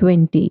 20।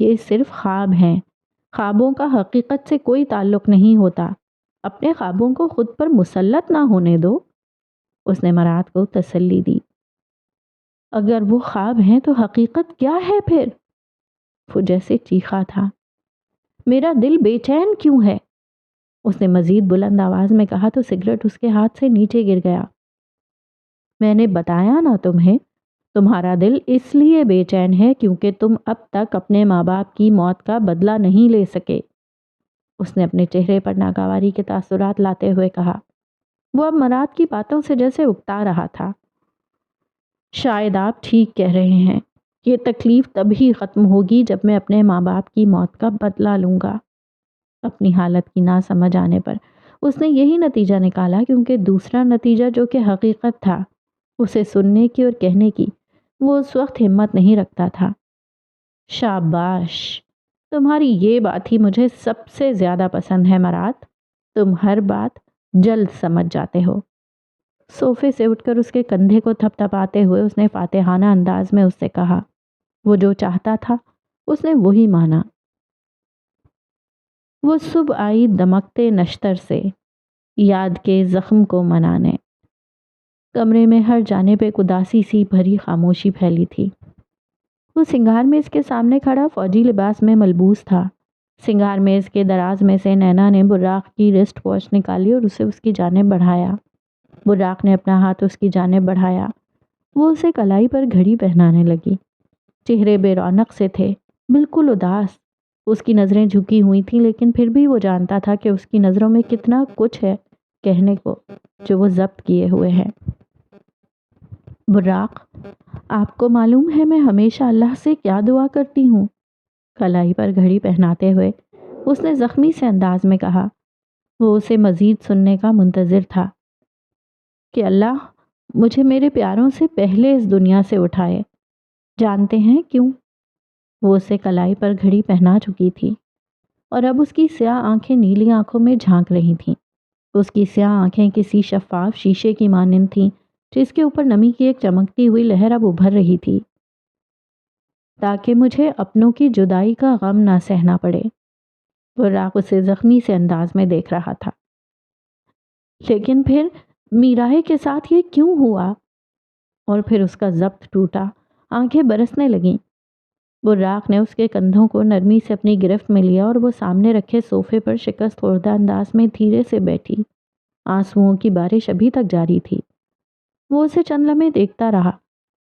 یہ صرف خواب ہیں، خوابوں کا حقیقت سے کوئی تعلق نہیں ہوتا، اپنے خوابوں کو خود پر مسلط نہ ہونے دو۔ اس نے مراد کو تسلی دی۔ اگر وہ خواب ہیں تو حقیقت کیا ہے پھر؟ وہ جیسے چیخا تھا۔ میرا دل بے چین کیوں ہے؟ اس نے مزید بلند آواز میں کہا تو سگریٹ اس کے ہاتھ سے نیچے گر گیا۔ میں نے بتایا نا تمہیں، تمہارا دل اس لیے بے چین ہے کیونکہ تم اب تک اپنے ماں باپ کی موت کا بدلہ نہیں لے سکے۔ اس نے اپنے چہرے پر ناگواری کے تاثرات لاتے ہوئے کہا۔ وہ اب مراد کی باتوں سے جیسے اکتا رہا تھا۔ شاید آپ ٹھیک کہہ رہے ہیں، یہ تکلیف تبھی ختم ہوگی جب میں اپنے ماں باپ کی موت کا بدلہ لوں گا۔ اپنی حالت کی نہ سمجھ آنے پر اس نے یہی نتیجہ نکالا، کیونکہ دوسرا نتیجہ جو کہ حقیقت تھا، اسے سننے کی اور کہنے کی وہ اس وقت ہمت نہیں رکھتا تھا۔ شاباش، تمہاری یہ بات ہی مجھے سب سے زیادہ پسند ہے مراد، تم ہر بات جلد سمجھ جاتے ہو۔ صوفے سے اٹھ کر اس کے کندھے کو تھپ تھپاتے ہوئے اس نے فاتحانہ انداز میں اس سے کہا۔ وہ جو چاہتا تھا اس نے وہی مانا۔ وہ صبح آئی دمکتے نشتر سے، یاد کے زخم کو منانے۔ کمرے میں ہر جانب ایک اداسی سی بھری خاموشی پھیلی تھی۔ وہ سنگار میز کے سامنے کھڑا فوجی لباس میں ملبوس تھا۔ سنگار میز کے دراز میں سے نینا نے براق کی رسٹ واچ نکالی اور اسے اس کی جانب بڑھایا۔ براق نے اپنا ہاتھ اس کی جانب بڑھایا۔ وہ اسے کلائی پر گھڑی پہنانے لگی۔ چہرے بے رونق سے تھے، بالکل اداس۔ اس کی نظریں جھکی ہوئی تھیں، لیکن پھر بھی وہ جانتا تھا کہ اس کی نظروں میں کتنا کچھ ہے کہنے کو جو وہ ضبط کیے ہوئے ہیں۔ براق، آپ کو معلوم ہے میں ہمیشہ اللہ سے کیا دعا کرتی ہوں؟ کلائی پر گھڑی پہناتے ہوئے اس نے زخمی سے انداز میں کہا۔ وہ اسے مزید سننے کا منتظر تھا۔ کہ اللہ مجھے میرے پیاروں سے پہلے اس دنیا سے اٹھائے۔ جانتے ہیں کیوں؟ وہ اسے کلائی پر گھڑی پہنا چکی تھی اور اب اس کی سیاہ آنکھیں نیلی آنکھوں میں جھانک رہی تھیں۔ اس کی سیاہ آنکھیں کسی شفاف شیشے کی مانند تھیں جس کے اوپر نمی کی ایک چمکتی ہوئی لہر اب ابھر رہی تھی۔ تاکہ مجھے اپنوں کی جدائی کا غم نہ سہنا پڑے۔ براق اسے زخمی سے انداز میں دیکھ رہا تھا۔ لیکن پھر میرائے کے ساتھ یہ کیوں ہوا؟ اور پھر اس کا ضبط ٹوٹا، آنکھیں برسنے لگیں۔ براق نے اس کے کندھوں کو نرمی سے اپنی گرفت میں لیا اور وہ سامنے رکھے صوفے پر شکست خوردہ انداز میں دھیرے سے بیٹھی۔ آنسوؤں کی بارش ابھی تک جاری تھی۔ وہ اسے چند لمحے دیکھتا رہا۔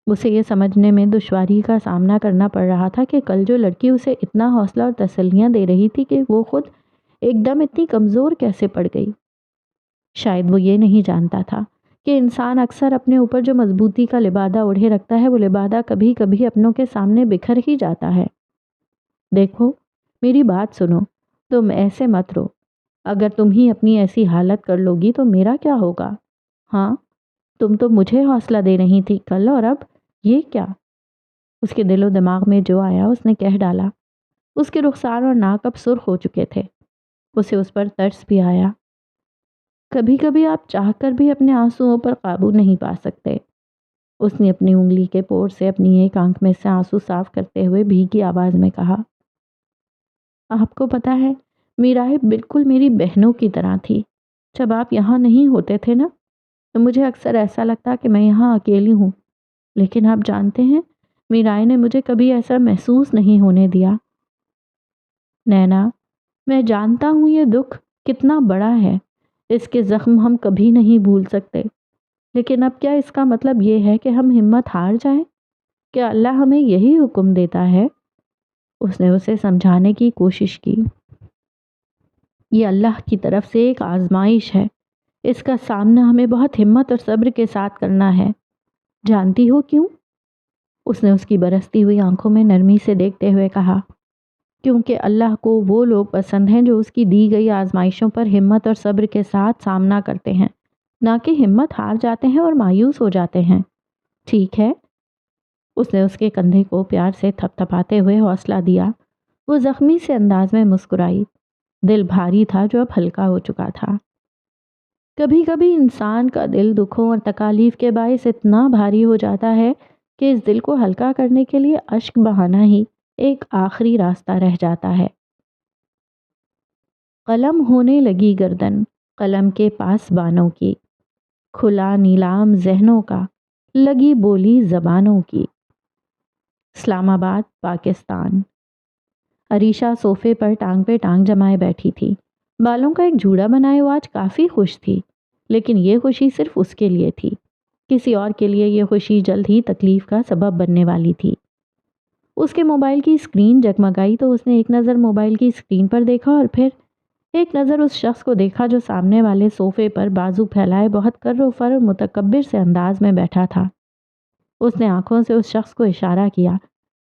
اسے یہ سمجھنے میں دشواری کا سامنا کرنا پڑ رہا تھا کہ کل جو لڑکی اسے اتنا حوصلہ اور تسلیاں دے رہی تھی کہ وہ خود ایک دم اتنی کمزور کیسے پڑ گئی۔ شاید وہ یہ نہیں جانتا تھا کہ انسان اکثر اپنے اوپر جو مضبوطی کا لبادہ اوڑھے رکھتا ہے وہ لبادہ کبھی کبھی اپنوں کے سامنے بکھر ہی جاتا ہے۔ دیکھو، میری بات سنو، تم ایسے مت رو۔ اگر تم ہی اپنی ایسی حالت کر لوگی تو میرا کیا ہوگا؟ ہاں، تم تو مجھے حوصلہ دے رہی تھی کل، اور اب یہ کیا؟ اس کے دل و دماغ میں جو آیا اس نے کہہ ڈالا۔ اس کے رخسار اور ناک اب سرخ ہو چکے تھے۔ اسے اس پر ترس بھی آیا۔ کبھی کبھی آپ چاہ کر بھی اپنے آنسوؤں پر قابو نہیں پا سکتے۔ اس نے اپنی انگلی کے پور سے اپنی ایک آنکھ میں سے آنسو صاف کرتے ہوئے بھیگی آواز میں کہا۔ آپ کو پتا ہے، میرائے بالکل میری بہنوں کی طرح تھی۔ جب آپ یہاں نہیں ہوتے تھے نا، تو مجھے اکثر ایسا لگتا کہ میں یہاں اکیلی ہوں، لیکن آپ جانتے ہیں میرائے نے مجھے کبھی ایسا محسوس نہیں ہونے دیا۔ نینا، میں جانتا ہوں یہ دکھ کتنا بڑا ہے، اس کے زخم ہم کبھی نہیں بھول سکتے، لیکن اب کیا اس کا مطلب یہ ہے کہ ہم ہمت ہار جائیں؟ کیا اللہ ہمیں یہی حکم دیتا ہے؟ اس نے اسے سمجھانے کی کوشش کی۔ یہ اللہ کی طرف سے ایک آزمائش ہے، اس کا سامنا ہمیں بہت ہمت اور صبر کے ساتھ کرنا ہے۔ جانتی ہو کیوں؟ اس نے اس کی برستی ہوئی آنکھوں میں نرمی سے دیکھتے ہوئے کہا۔ کیونکہ اللہ کو وہ لوگ پسند ہیں جو اس کی دی گئی آزمائشوں پر ہمت اور صبر کے ساتھ سامنا کرتے ہیں، نہ کہ ہمت ہار جاتے ہیں اور مایوس ہو جاتے ہیں۔ ٹھیک ہے؟ اس نے اس کے کندھے کو پیار سے تھپ تھپاتے ہوئے حوصلہ دیا۔ وہ زخمی سے انداز میں مسکرائی۔ دل بھاری تھا جو اب ہلکا ہو چکا تھا۔ کبھی کبھی انسان کا دل دکھوں اور تکالیف کے باعث اتنا بھاری ہو جاتا ہے کہ اس دل کو ہلکا کرنے کے لیے اشک بہانا ہی ایک آخری راستہ رہ جاتا ہے۔ قلم ہونے لگی گردن قلم کے پاس بانوں کی، کھلا نیلام ذہنوں کا لگی بولی زبانوں کی۔ اسلام آباد، پاکستان۔ عریشہ صوفے پر ٹانگ پہ ٹانگ جمائے بیٹھی تھی، بالوں کا ایک جوڑا بنائے وہ آج کافی خوش تھی، لیکن یہ خوشی صرف اس کے لیے تھی، کسی اور کے لیے یہ خوشی جلد ہی تکلیف کا سبب بننے والی تھی۔ اس کے موبائل کی اسکرین جگمگائی تو اس نے ایک نظر موبائل کی اسکرین پر دیکھا اور پھر ایک نظر اس شخص کو دیکھا جو سامنے والے صوفے پر بازو پھیلائے بہت کر و فر اور متکبر سے انداز میں بیٹھا تھا۔ اس نے آنکھوں سے اس شخص کو اشارہ کیا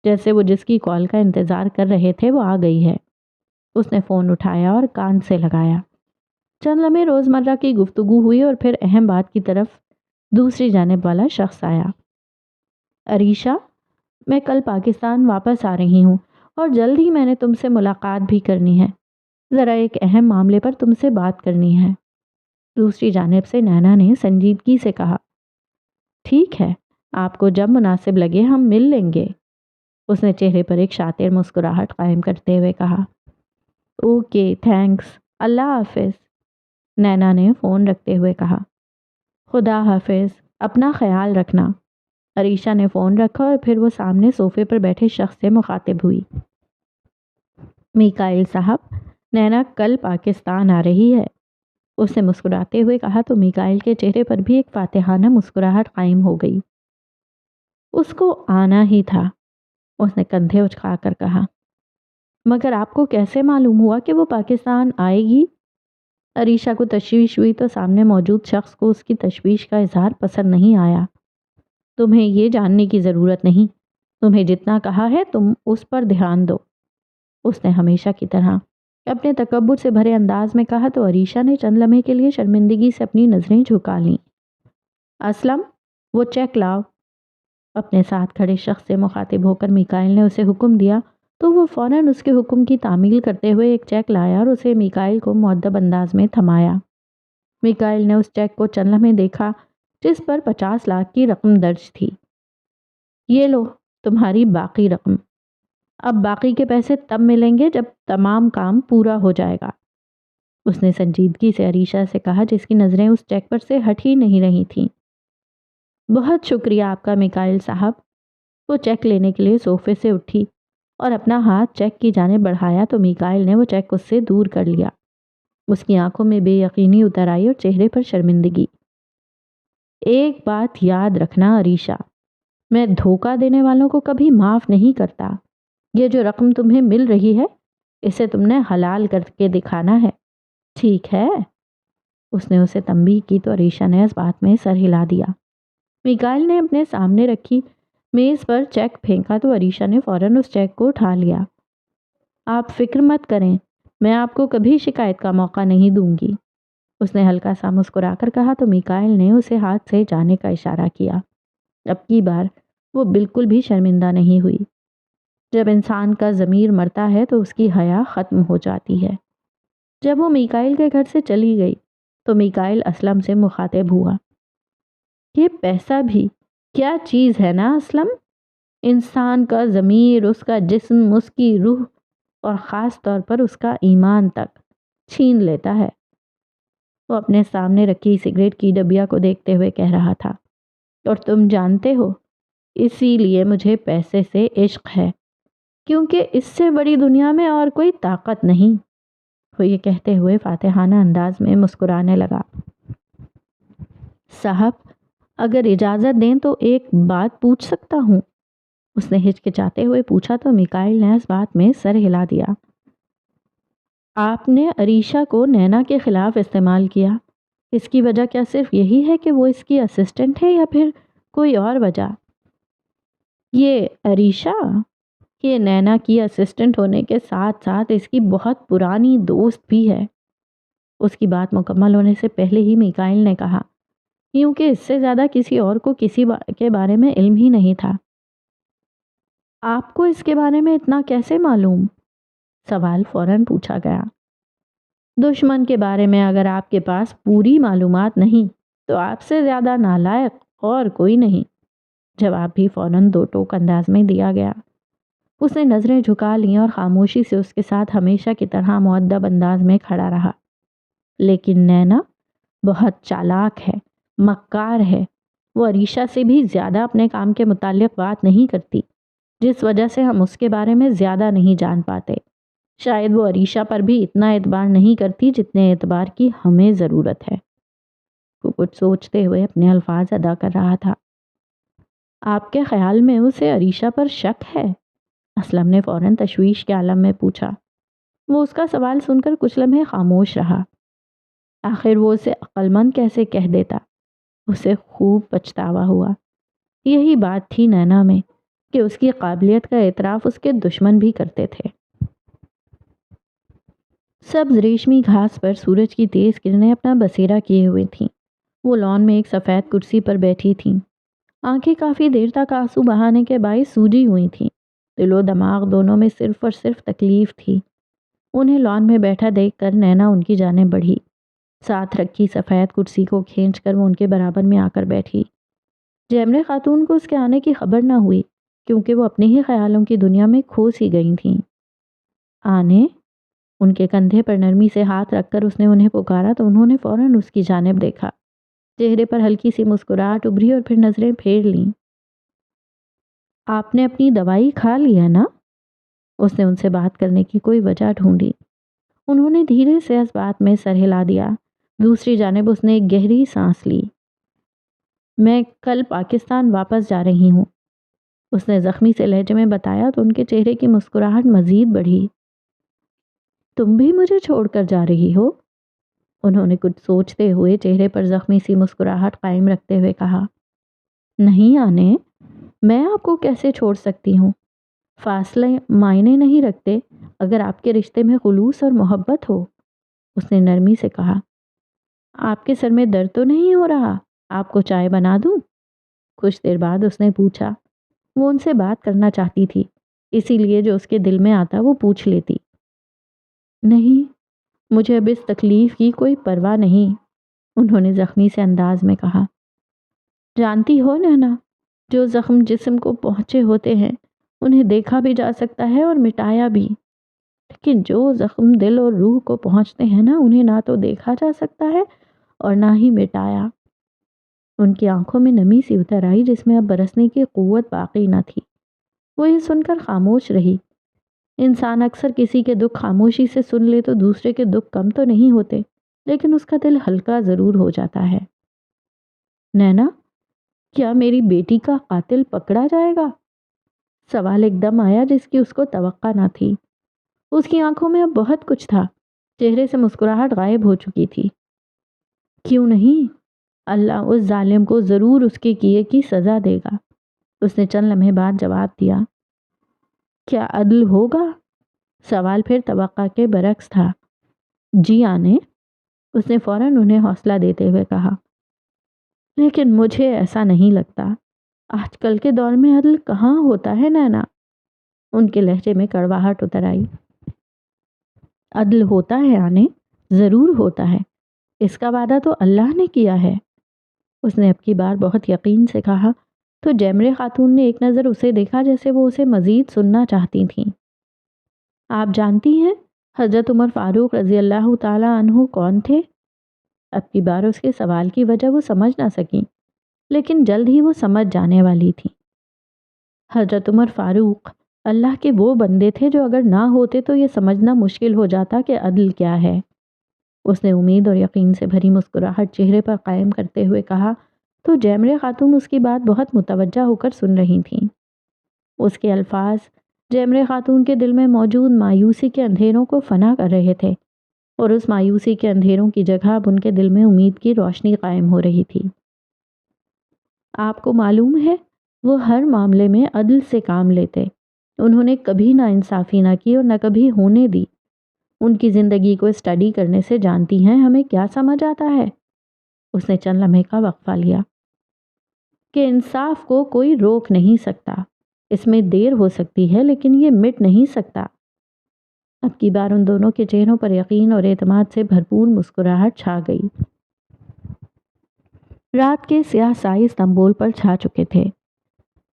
جیسے وہ جس کی کال کا انتظار کر رہے تھے وہ آ گئی ہے۔ اس نے فون اٹھایا اور کان سے لگایا۔ چند لمحے روزمرہ کی گفتگو ہوئی اور پھر اہم بات کی طرف دوسری جانب والا شخص آیا۔ عریشہ، میں کل پاکستان واپس آ رہی ہوں اور جلد ہی میں نے تم سے ملاقات بھی کرنی ہے، ذرا ایک اہم معاملے پر تم سے بات کرنی ہے۔ دوسری جانب سے نینا نے سنجیدگی سے کہا، ٹھیک ہے، آپ کو جب مناسب لگے ہم مل لیں گے۔ اس نے چہرے پر ایک شاطر مسکراہٹ قائم کرتے ہوئے کہا، اوکے تھینکس، اللہ حافظ۔ نینا نے فون رکھتے ہوئے کہا، خدا حافظ، اپنا خیال رکھنا۔ عریشہ نے فون رکھا اور پھر وہ سامنے صوفے پر بیٹھے شخص سے مخاطب ہوئی، میکائل صاحب، نینا کل پاکستان آ رہی ہے۔ اس نے مسکراتے ہوئے کہا تو میکائل کے چہرے پر بھی ایک فاتحانہ مسکراہٹ قائم ہو گئی۔ اس کو آنا ہی تھا، اس نے کندھے اچکا کر کہا، مگر آپ کو کیسے معلوم ہوا کہ وہ پاکستان آئے گی؟ عریشہ کو تشویش ہوئی تو سامنے موجود شخص کو اس کی تشویش کا اظہار پسند نہیں آیا۔ تمہیں یہ جاننے کی ضرورت نہیں، تمہیں جتنا کہا ہے تم اس پر دھیان دو، اس نے ہمیشہ کی طرح اپنے تکبر سے بھرے انداز میں کہا تو عریشہ نے چند لمحے کے لیے شرمندگی سے اپنی نظریں جھکا لیں۔ اسلم، وہ چیک لاؤ۔ اپنے ساتھ کھڑے شخص سے مخاطب ہو کر میکائل نے اسے حکم دیا تو وہ فوراً اس کے حکم کی تعمیل کرتے ہوئے ایک چیک لایا اور اسے میکائل کو مؤدب انداز میں تھمایا۔ میکائل نے اس چیک کو چند لمحے دیکھا جس پر 50 لاکھ کی رقم درج تھی۔ یہ لو تمہاری باقی رقم، اب باقی کے پیسے تب ملیں گے جب تمام کام پورا ہو جائے گا، اس نے سنجیدگی سے عریشہ سے کہا جس کی نظریں اس چیک پر سے ہٹ ہی نہیں رہی تھیں۔ بہت شکریہ آپ کا میکائل صاحب۔ وہ چیک لینے کے لیے صوفے سے اٹھی اور اپنا ہاتھ چیک کی جانب بڑھایا تو میکائل نے وہ چیک اس سے دور کر لیا۔ اس کی آنکھوں میں بے یقینی اتر آئی اور چہرے پر شرمندگی۔ ایک بات یاد رکھنا عریشہ، میں دھوکہ دینے والوں کو کبھی معاف نہیں کرتا۔ یہ جو رقم تمہیں مل رہی ہے اسے تم نے حلال کر کے دکھانا ہے، ٹھیک ہے؟ اس نے اسے تنبیہ کی تو عریشہ نے اس بات میں سر ہلا دیا۔ میکائل نے اپنے سامنے رکھی میز پر چیک پھینکا تو عریشہ نے فوراً اس چیک کو اٹھا لیا۔ آپ فکر مت کریں، میں آپ کو کبھی شکایت کا موقع نہیں دوں گی، اس نے ہلکا سا مسکرا کر کہا تو میکائل نے اسے ہاتھ سے جانے کا اشارہ کیا۔ اب کی بار وہ بالکل بھی شرمندہ نہیں ہوئی۔ جب انسان کا ضمیر مرتا ہے تو اس کی حیا ختم ہو جاتی ہے۔ جب وہ میکائل کے گھر سے چلی گئی تو میکائل اسلم سے مخاطب ہوا، یہ پیسہ بھی کیا چیز ہے نا اسلم، انسان کا ضمیر، اس کا جسم، اس کی روح اور خاص طور پر اس کا ایمان تک چھین لیتا ہے۔ وہ اپنے سامنے رکھی سگریٹ کی ڈبیا کو دیکھتے ہوئے کہہ رہا تھا، اور تم جانتے ہو اسی لیے مجھے پیسے سے عشق ہے، کیونکہ اس سے بڑی دنیا میں اور کوئی طاقت نہیں۔ وہ یہ کہتے ہوئے فاتحانہ انداز میں مسکرانے لگا۔ صاحب اگر اجازت دیں تو ایک بات پوچھ سکتا ہوں؟ اس نے ہچکچاتے ہوئے پوچھا تو میکائل نے اس بات میں سر ہلا دیا۔ آپ نے عریشہ کو نینا کے خلاف استعمال کیا، اس کی وجہ کیا صرف یہی ہے کہ وہ اس کی اسسٹنٹ ہے یا پھر کوئی اور وجہ؟ یہ عریشہ، یہ نینا کی اسسٹنٹ ہونے کے ساتھ ساتھ اس کی بہت پرانی دوست بھی ہے، اس کی بات مکمل ہونے سے پہلے ہی میکائل نے کہا، کیونکہ اس سے زیادہ کسی اور کو کسی کے بارے میں علم ہی نہیں تھا۔ آپ کو اس کے بارے میں اتنا کیسے معلوم؟ سوال فوراً پوچھا گیا۔ دشمن کے بارے میں اگر آپ کے پاس پوری معلومات نہیں تو آپ سے زیادہ نالائق اور کوئی نہیں، جواب بھی فوراً دو ٹوک انداز میں دیا گیا۔ اس نے نظریں جھکا لیں اور خاموشی سے اس کے ساتھ ہمیشہ کی طرح مؤدب انداز میں کھڑا رہا۔ لیکن نینا بہت چالاک ہے، مکار ہے۔ وہ عریشہ سے بھی زیادہ اپنے کام کے متعلق بات نہیں کرتی، جس وجہ سے ہم اس کے بارے میں زیادہ نہیں جان پاتے۔ شاید وہ عریشہ پر بھی اتنا اعتبار نہیں کرتی جتنے اعتبار کی ہمیں ضرورت ہے۔ وہ کچھ سوچتے ہوئے اپنے الفاظ ادا کر رہا تھا۔ آپ کے خیال میں اسے عریشہ پر شک ہے؟ اسلم نے فوراً تشویش کے عالم میں پوچھا۔ وہ اس کا سوال سن کر کچھ لمحے خاموش رہا۔ آخر وہ اسے عقل مند کیسے کہہ دیتا؟ اسے خوب پچھتاوا ہوا۔ یہی بات تھی نینا میں کہ اس کی قابلیت کا اعتراف اس کے دشمن بھی کرتے تھے۔ سبز ریشمی گھاس پر سورج کی تیز کرنیں اپنا بسیرا کیے ہوئے تھیں۔ وہ لان میں ایک سفید کرسی پر بیٹھی تھیں۔ آنکھیں کافی دیر تک آنسو بہانے کے باعث سوجی ہوئی تھیں۔ دل و دماغ دونوں میں صرف اور صرف تکلیف تھی۔ انہیں لان میں بیٹھا دیکھ کر نینا ان کی جانب بڑھی۔ ساتھ رکھی سفید کرسی کو کھینچ کر وہ ان کے برابر میں آ کر بیٹھی۔ جیمرے خاتون کو اس کے آنے کی خبر نہ ہوئی، کیونکہ وہ اپنے ہی خیالوں کی دنیا میں کھو سی گئی تھیں۔ آنے؟ ان کے کندھے پر نرمی سے ہاتھ رکھ کر اس نے انہیں پکارا تو انہوں نے فوراً اس کی جانب دیکھا۔ چہرے پر ہلکی سی مسکراہٹ ابھری اور پھر نظریں پھیر لیں۔ آپ نے اپنی دوائی کھا لی ہے نا؟ اس نے ان سے بات کرنے کی کوئی وجہ ڈھونڈی۔ انہوں نے دھیرے سے اس بات میں سر ہلا دیا۔ دوسری جانب اس نے ایک گہری سانس لی۔ میں کل پاکستان واپس جا رہی ہوں، اس نے زخمی سے لہجے میں بتایا تو ان کے چہرے کی مسکراہٹ مزید بڑھی۔ تم بھی مجھے چھوڑ کر جا رہی ہو؟ انہوں نے کچھ سوچتے ہوئے چہرے پر زخمی سی مسکراہٹ قائم رکھتے ہوئے کہا۔ نہیں آنے، میں آپ کو کیسے چھوڑ سکتی ہوں؟ فاصلے معنی نہیں رکھتے اگر آپ کے رشتے میں خلوص اور محبت ہو، اس نے نرمی سے کہا۔ آپ کے سر میں درد تو نہیں ہو رہا؟ آپ کو چائے بنا دوں؟ کچھ دیر بعد اس نے پوچھا۔ وہ ان سے بات کرنا چاہتی تھی، اسی لیے جو اس کے دل میں آتا وہ پوچھ لیتی۔ نہیں، مجھے اب اس تکلیف کی کوئی پرواہ نہیں، انہوں نے زخمی سے انداز میں کہا۔ جانتی ہو نینا، جو زخم جسم کو پہنچے ہوتے ہیں انہیں دیکھا بھی جا سکتا ہے اور مٹایا بھی، لیکن جو زخم دل اور روح کو پہنچتے ہیں نا، انہیں نہ تو دیکھا جا سکتا ہے اور نہ ہی مٹایا۔ ان کی آنکھوں میں نمی سی اتر آئی جس میں اب برسنے کی قوت باقی نہ تھی۔ وہ یہ سن کر خاموش رہی۔ انسان اکثر کسی کے دکھ خاموشی سے سن لے تو دوسرے کے دکھ کم تو نہیں ہوتے، لیکن اس کا دل ہلکا ضرور ہو جاتا ہے۔ نینا، کیا میری بیٹی کا قاتل پکڑا جائے گا؟ سوال ایک دم آیا جس کی اس کو توقع نہ تھی۔ اس کی آنکھوں میں اب بہت کچھ تھا، چہرے سے مسکراہٹ غائب ہو چکی تھی۔ کیوں نہیں؟ اللہ اس ظالم کو ضرور اس کے کیے کی سزا دے گا، اس نے چند لمحے بعد جواب دیا۔ کیا عدل ہوگا؟ سوال پھر توقع کے برعکس تھا۔ جی آنے، اس نے فوراً انہیں حوصلہ دیتے ہوئے کہا۔ لیکن مجھے ایسا نہیں لگتا۔ آج کل کے دور میں عدل کہاں ہوتا ہے نینا؟ ان کے لہجے میں کڑواہٹ اتر آئی۔ عدل ہوتا ہے آنے، ضرور ہوتا ہے، اس کا وعدہ تو اللہ نے کیا ہے، اس نے اب کی بار بہت یقین سے کہا تو جیمرے خاتون نے ایک نظر اسے دیکھا جیسے وہ اسے مزید سننا چاہتی تھیں۔ آپ جانتی ہیں حضرت عمر فاروق رضی اللہ تعالی عنہ کون تھے؟ اب کی بار اس کے سوال کی وجہ وہ سمجھ نہ سکیں، لیکن جلد ہی وہ سمجھ جانے والی تھی۔ حضرت عمر فاروق اللہ کے وہ بندے تھے جو اگر نہ ہوتے تو یہ سمجھنا مشکل ہو جاتا کہ عدل کیا ہے، اس نے امید اور یقین سے بھری مسکراہٹ چہرے پر قائم کرتے ہوئے کہا تو جیمرے خاتون اس کی بات بہت متوجہ ہو کر سن رہی تھیں۔ اس کے الفاظ جیمرے خاتون کے دل میں موجود مایوسی کے اندھیروں کو فنا کر رہے تھے، اور اس مایوسی کے اندھیروں کی جگہ اب ان کے دل میں امید کی روشنی قائم ہو رہی تھی۔ آپ کو معلوم ہے وہ ہر معاملے میں عدل سے کام لیتے، انہوں نے کبھی نا انصافی نہ کی اور نہ کبھی ہونے دی۔ ان کی زندگی کو اسٹڈی کرنے سے جانتی ہیں ہمیں کیا سمجھ آتا ہے؟ اس نے چند لمحے کا وقفہ لیا۔ کہ انصاف کو کوئی روک نہیں سکتا، اس میں دیر ہو سکتی ہے لیکن یہ مٹ نہیں سکتا۔ اب کی بار ان دونوں کے چہروں پر یقین اور اعتماد سے بھرپور مسکراہٹ چھا گئی۔ رات کے سیاہ سائے استنبول پر چھا چکے تھے۔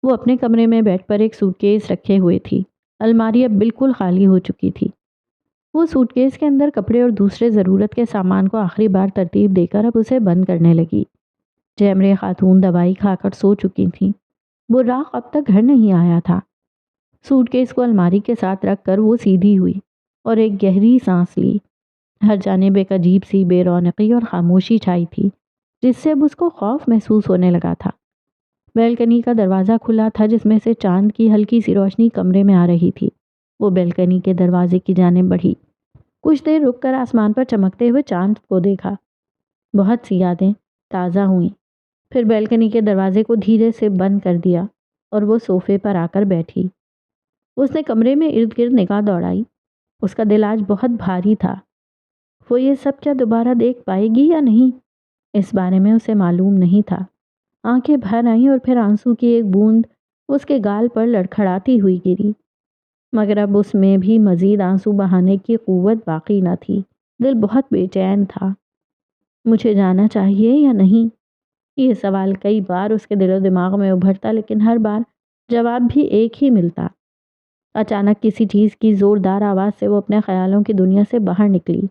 وہ اپنے کمرے میں بیڈ پر ایک سوٹ کیس رکھے ہوئے تھی، الماری اب بالکل خالی ہو چکی تھی۔ وہ سوٹ کیس کے اندر کپڑے اور دوسرے ضرورت کے سامان کو آخری بار ترتیب دے کر اب اسے بند کرنے لگی۔ جیمرے خاتون دوائی کھا کر سو چکی تھیں۔ براق اب تک گھر نہیں آیا تھا۔ سوٹ کیس کو الماری کے ساتھ رکھ کر وہ سیدھی ہوئی اور ایک گہری سانس لی۔ ہر جانب ایک عجیب سی بے رونقی اور خاموشی چھائی تھی، جس سے اب اس کو خوف محسوس ہونے لگا تھا۔ بیلکنی کا دروازہ کھلا تھا، جس میں سے چاند کی ہلکی سی روشنی کمرے میں آ رہی تھی۔ وہ بیلکنی کے دروازے کی جانب بڑھی، کچھ دیر رک کر آسمان پر چمکتے ہوئے چاند کو دیکھا۔ بہت سی یادیں تازہ ہوئیں۔ پھر بیلکنی کے دروازے کو دھیرے سے بند کر دیا اور وہ صوفے پر آ کر بیٹھی۔ اس نے کمرے میں ارد گرد نگاہ دوڑائی۔ اس کا دل آج بہت بھاری تھا۔ وہ یہ سب کیا دوبارہ دیکھ پائے گی یا نہیں، اس بارے میں اسے معلوم نہیں تھا۔ آنکھیں بھر آئیں اور پھر آنسو کی ایک بوند اس کے گال پر لڑکھڑاتی ہوئی گری، مگر اب اس میں بھی مزید آنسو بہانے کی قوت باقی نہ تھی۔ دل بہت بے چین تھا۔ مجھے جانا چاہیے یا نہیں؟ یہ سوال کئی بار اس کے دل و دماغ میں ابھرتا، لیکن ہر بار جواب بھی ایک ہی ملتا۔ اچانک کسی چیز کی زوردار آواز سے وہ اپنے خیالوں کی دنیا سے باہر نکلی۔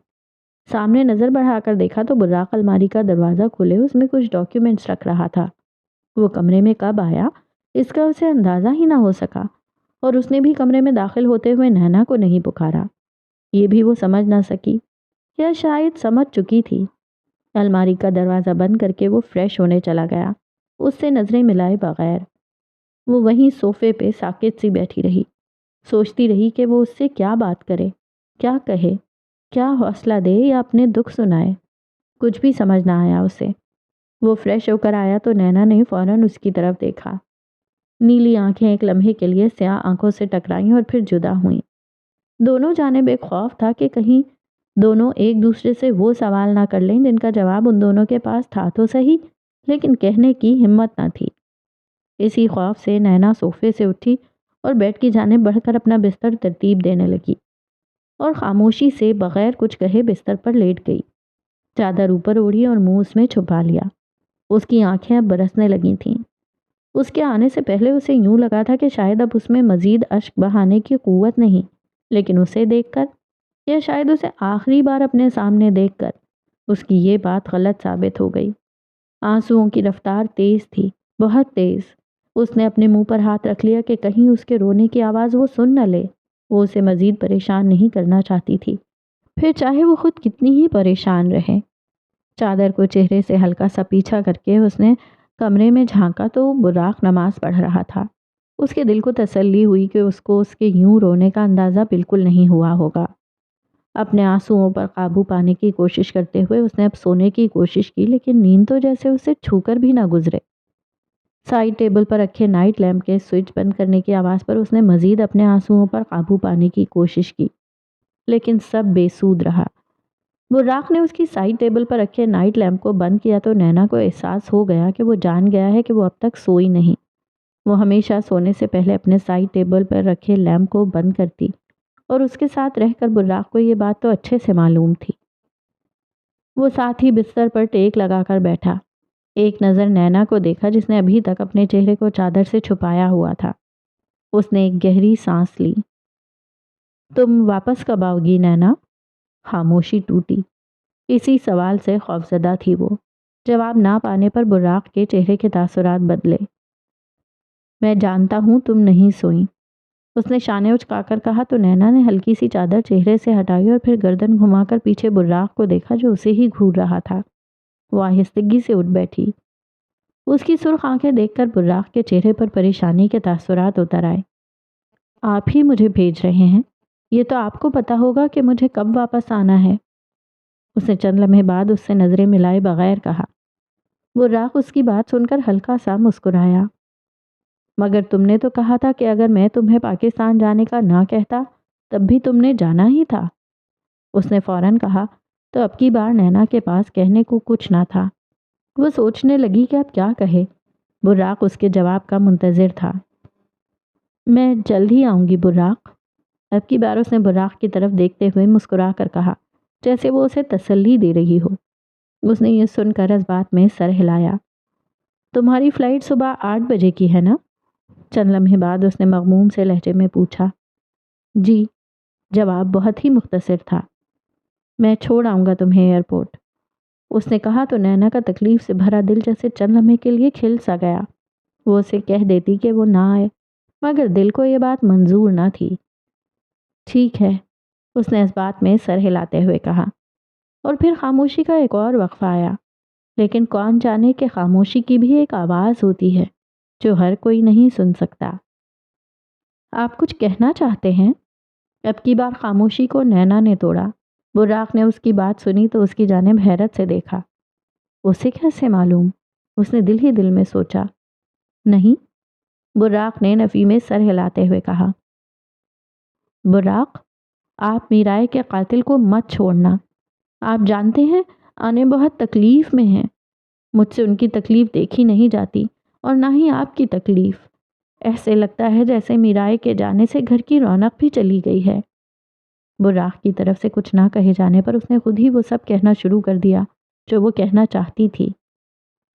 سامنے نظر بڑھا کر دیکھا تو براق الماری کا دروازہ کھلے اس میں کچھ ڈاکیومنٹس رکھ رہا تھا۔ وہ کمرے میں کب آیا اس کا اسے اندازہ ہی نہ ہو سکا، اور اس نے بھی کمرے میں داخل ہوتے ہوئے نینا کو نہیں پکارا۔ یہ بھی وہ سمجھ نہ سکی، یا شاید سمجھ چکی تھی۔ الماری کا دروازہ بند کر کے وہ فریش ہونے چلا گیا، اس سے نظریں ملائے بغیر۔ وہ وہیں صوفے پہ ساکت سی بیٹھی رہی، سوچتی رہی کہ وہ اس سے کیا بات کرے، کیا کہے، کیا حوصلہ دے یا اپنے دکھ سنائے۔ کچھ بھی سمجھ نہ آیا اسے۔ وہ فریش ہو کر آیا تو نینا نے فوراً اس کی طرف دیکھا۔ نیلی آنکھیں ایک لمحے کے لیے سیاہ آنکھوں سے ٹکرائیں اور پھر جدا ہوئیں۔ دونوں جانب ایک خوف تھا کہ کہیں دونوں ایک دوسرے سے وہ سوال نہ کر لیں جن کا جواب ان دونوں کے پاس تھا تو صحیح، لیکن کہنے کی ہمت نہ تھی۔ اسی خوف سے نینا صوفے سے اٹھی اور بیڈ کی جانب بڑھ کر اپنا بستر ترتیب دینے لگی، اور خاموشی سے بغیر کچھ کہے بستر پر لیٹ گئی۔ چادر اوپر اوڑھی اور منہ اس میں چھپا لیا۔ اس کی آنکھیں اب برسنے لگی تھیں۔ اس کے آنے سے پہلے اسے یوں لگا تھا کہ شاید اب اس میں مزید اشک بہانے کی قوت نہیں، لیکن اسے دیکھ کر، یا شاید اسے آخری بار اپنے سامنے دیکھ کر، اس کی یہ بات غلط ثابت ہو گئی۔ آنسوؤں کی رفتار تیز تھی، بہت تیز۔ اس نے اپنے منہ پر ہاتھ رکھ لیا کہ کہیں اس کے رونے کی آواز وہ سن نہ لے۔ وہ اسے مزید پریشان نہیں کرنا چاہتی تھی، پھر چاہے وہ خود کتنی ہی پریشان رہے۔ چادر کو چہرے سے ہلکا سا پیچھا کر کے اس نے کمرے میں جھانکا تو براق نماز پڑھ رہا تھا۔ اس کے دل کو تسلی ہوئی کہ اس کو اس کے یوں رونے کا اندازہ بالکل نہیں ہوا ہوگا۔ اپنے آنسوؤں پر قابو پانے کی کوشش کرتے ہوئے اس نے اب سونے کی کوشش کی، لیکن نیند تو جیسے اسے چھو کر بھی نہ گزرے۔ سائڈ ٹیبل پر رکھے نائٹ لیمپ کے سوئچ بند کرنے کی آواز پر اس نے مزید اپنے آنسوؤں پر قابو پانے کی کوشش کی، لیکن سب بے سود رہا۔ براق نے اس کی سائڈ ٹیبل پر رکھے نائٹ لیمپ کو بند کیا تو نینا کو احساس ہو گیا کہ وہ جان گیا ہے کہ وہ اب تک سوئی نہیں۔ وہ ہمیشہ سونے سے پہلے اپنے سائڈ ٹیبل پر رکھے لیمپ کو بند کرتی، اور اس کے ساتھ رہ کر براق کو یہ بات تو اچھے سے معلوم تھی۔ وہ ساتھ ہی بستر پر ٹیک لگا کر بیٹھا، ایک نظر نینا کو دیکھا جس نے ابھی تک اپنے چہرے کو چادر سے چھپایا ہوا تھا۔ اس نے ایک گہری سانس لی۔ تم واپس کب آؤ گی نینا؟ خاموشی ٹوٹی۔ اسی سوال سے خوفزدہ تھی وہ۔ جواب نہ پانے پر براق کے چہرے کے تاثرات بدلے۔ میں جانتا ہوں تم نہیں سوئی، اس نے شانے اچکا کر کہا تو نینا نے ہلکی سی چادر چہرے سے ہٹائی اور پھر گردن گھما کر پیچھے براق کو دیکھا جو اسے ہی گھور رہا تھا۔ وہ آہستگی سے اٹھ بیٹھی۔ اس کی سرخ آنکھیں دیکھ کر براق کے چہرے پر پریشانی کے تاثرات اتر آئے۔ آپ ہی مجھے بھیج رہے ہیں؟ یہ تو آپ کو پتا ہوگا کہ مجھے کب واپس آنا ہے۔ اس نے چند لمحے بعد اس سے نظریں ملائے بغیر کہا۔ براق اس کی بات سن کر ہلکا سا مسکرایا۔ مگر تم نے تو کہا تھا کہ اگر میں تمہیں پاکستان جانے کا نہ کہتا تب بھی تم نے جانا ہی تھا، اس نے فوراً کہا تو اب کی بار نینا کے پاس کہنے کو کچھ نہ تھا۔ وہ سوچنے لگی کہ اب کیا کہے۔ براق اس کے جواب کا منتظر تھا۔ میں جلد ہی آؤں گی براق، اب کی بار اس نے براق کی طرف دیکھتے ہوئے مسکرا کر کہا، جیسے وہ اسے تسلی دے رہی ہو۔ اس نے یہ سن کر اس بات میں سر ہلایا۔ تمہاری فلائٹ صبح 8 بجے کی ہے نا؟ چند لمحے بعد اس نے مغموم سے لہجے میں پوچھا۔ جی، جواب بہت ہی مختصر تھا۔ میں چھوڑ آؤں گا تمہیں ایئرپورٹ، اس نے کہا تو نینا کا تکلیف سے بھرا دل جیسے چند لمحے کے لیے کھل سا گیا۔ وہ اسے کہہ دیتی کہ وہ نہ آئے، مگر دل کو یہ بات منظور نہ تھی۔ ٹھیک ہے، اس نے اس بات میں سر ہلاتے ہوئے کہا، اور پھر خاموشی کا ایک اور وقفہ آیا۔ لیکن کون جانے کہ خاموشی کی بھی ایک آواز ہوتی ہے جو ہر کوئی نہیں سن سکتا۔ آپ کچھ کہنا چاہتے ہیں؟ اب کی بار خاموشی کو نینا نے توڑا۔ براق نے اس کی بات سنی تو اس کی جانب حیرت سے دیکھا۔ اسے کیسے معلوم؟ اس نے دل ہی دل میں سوچا۔ نہیں، براق نے نفی میں سر ہلاتے ہوئے کہا۔ براق، آپ میرائے کے قاتل کو مت چھوڑنا۔ آپ جانتے ہیں آنے بہت تکلیف میں ہیں۔ مجھ سے ان کی تکلیف دیکھی نہیں جاتی اور نہ ہی آپ کی تکلیف۔ ایسے لگتا ہے جیسے میرائے کے جانے سے گھر کی رونق بھی چلی گئی ہے۔ براق کی طرف سے کچھ نہ کہے جانے پر اس نے خود ہی وہ سب کہنا شروع کر دیا جو وہ کہنا چاہتی تھی۔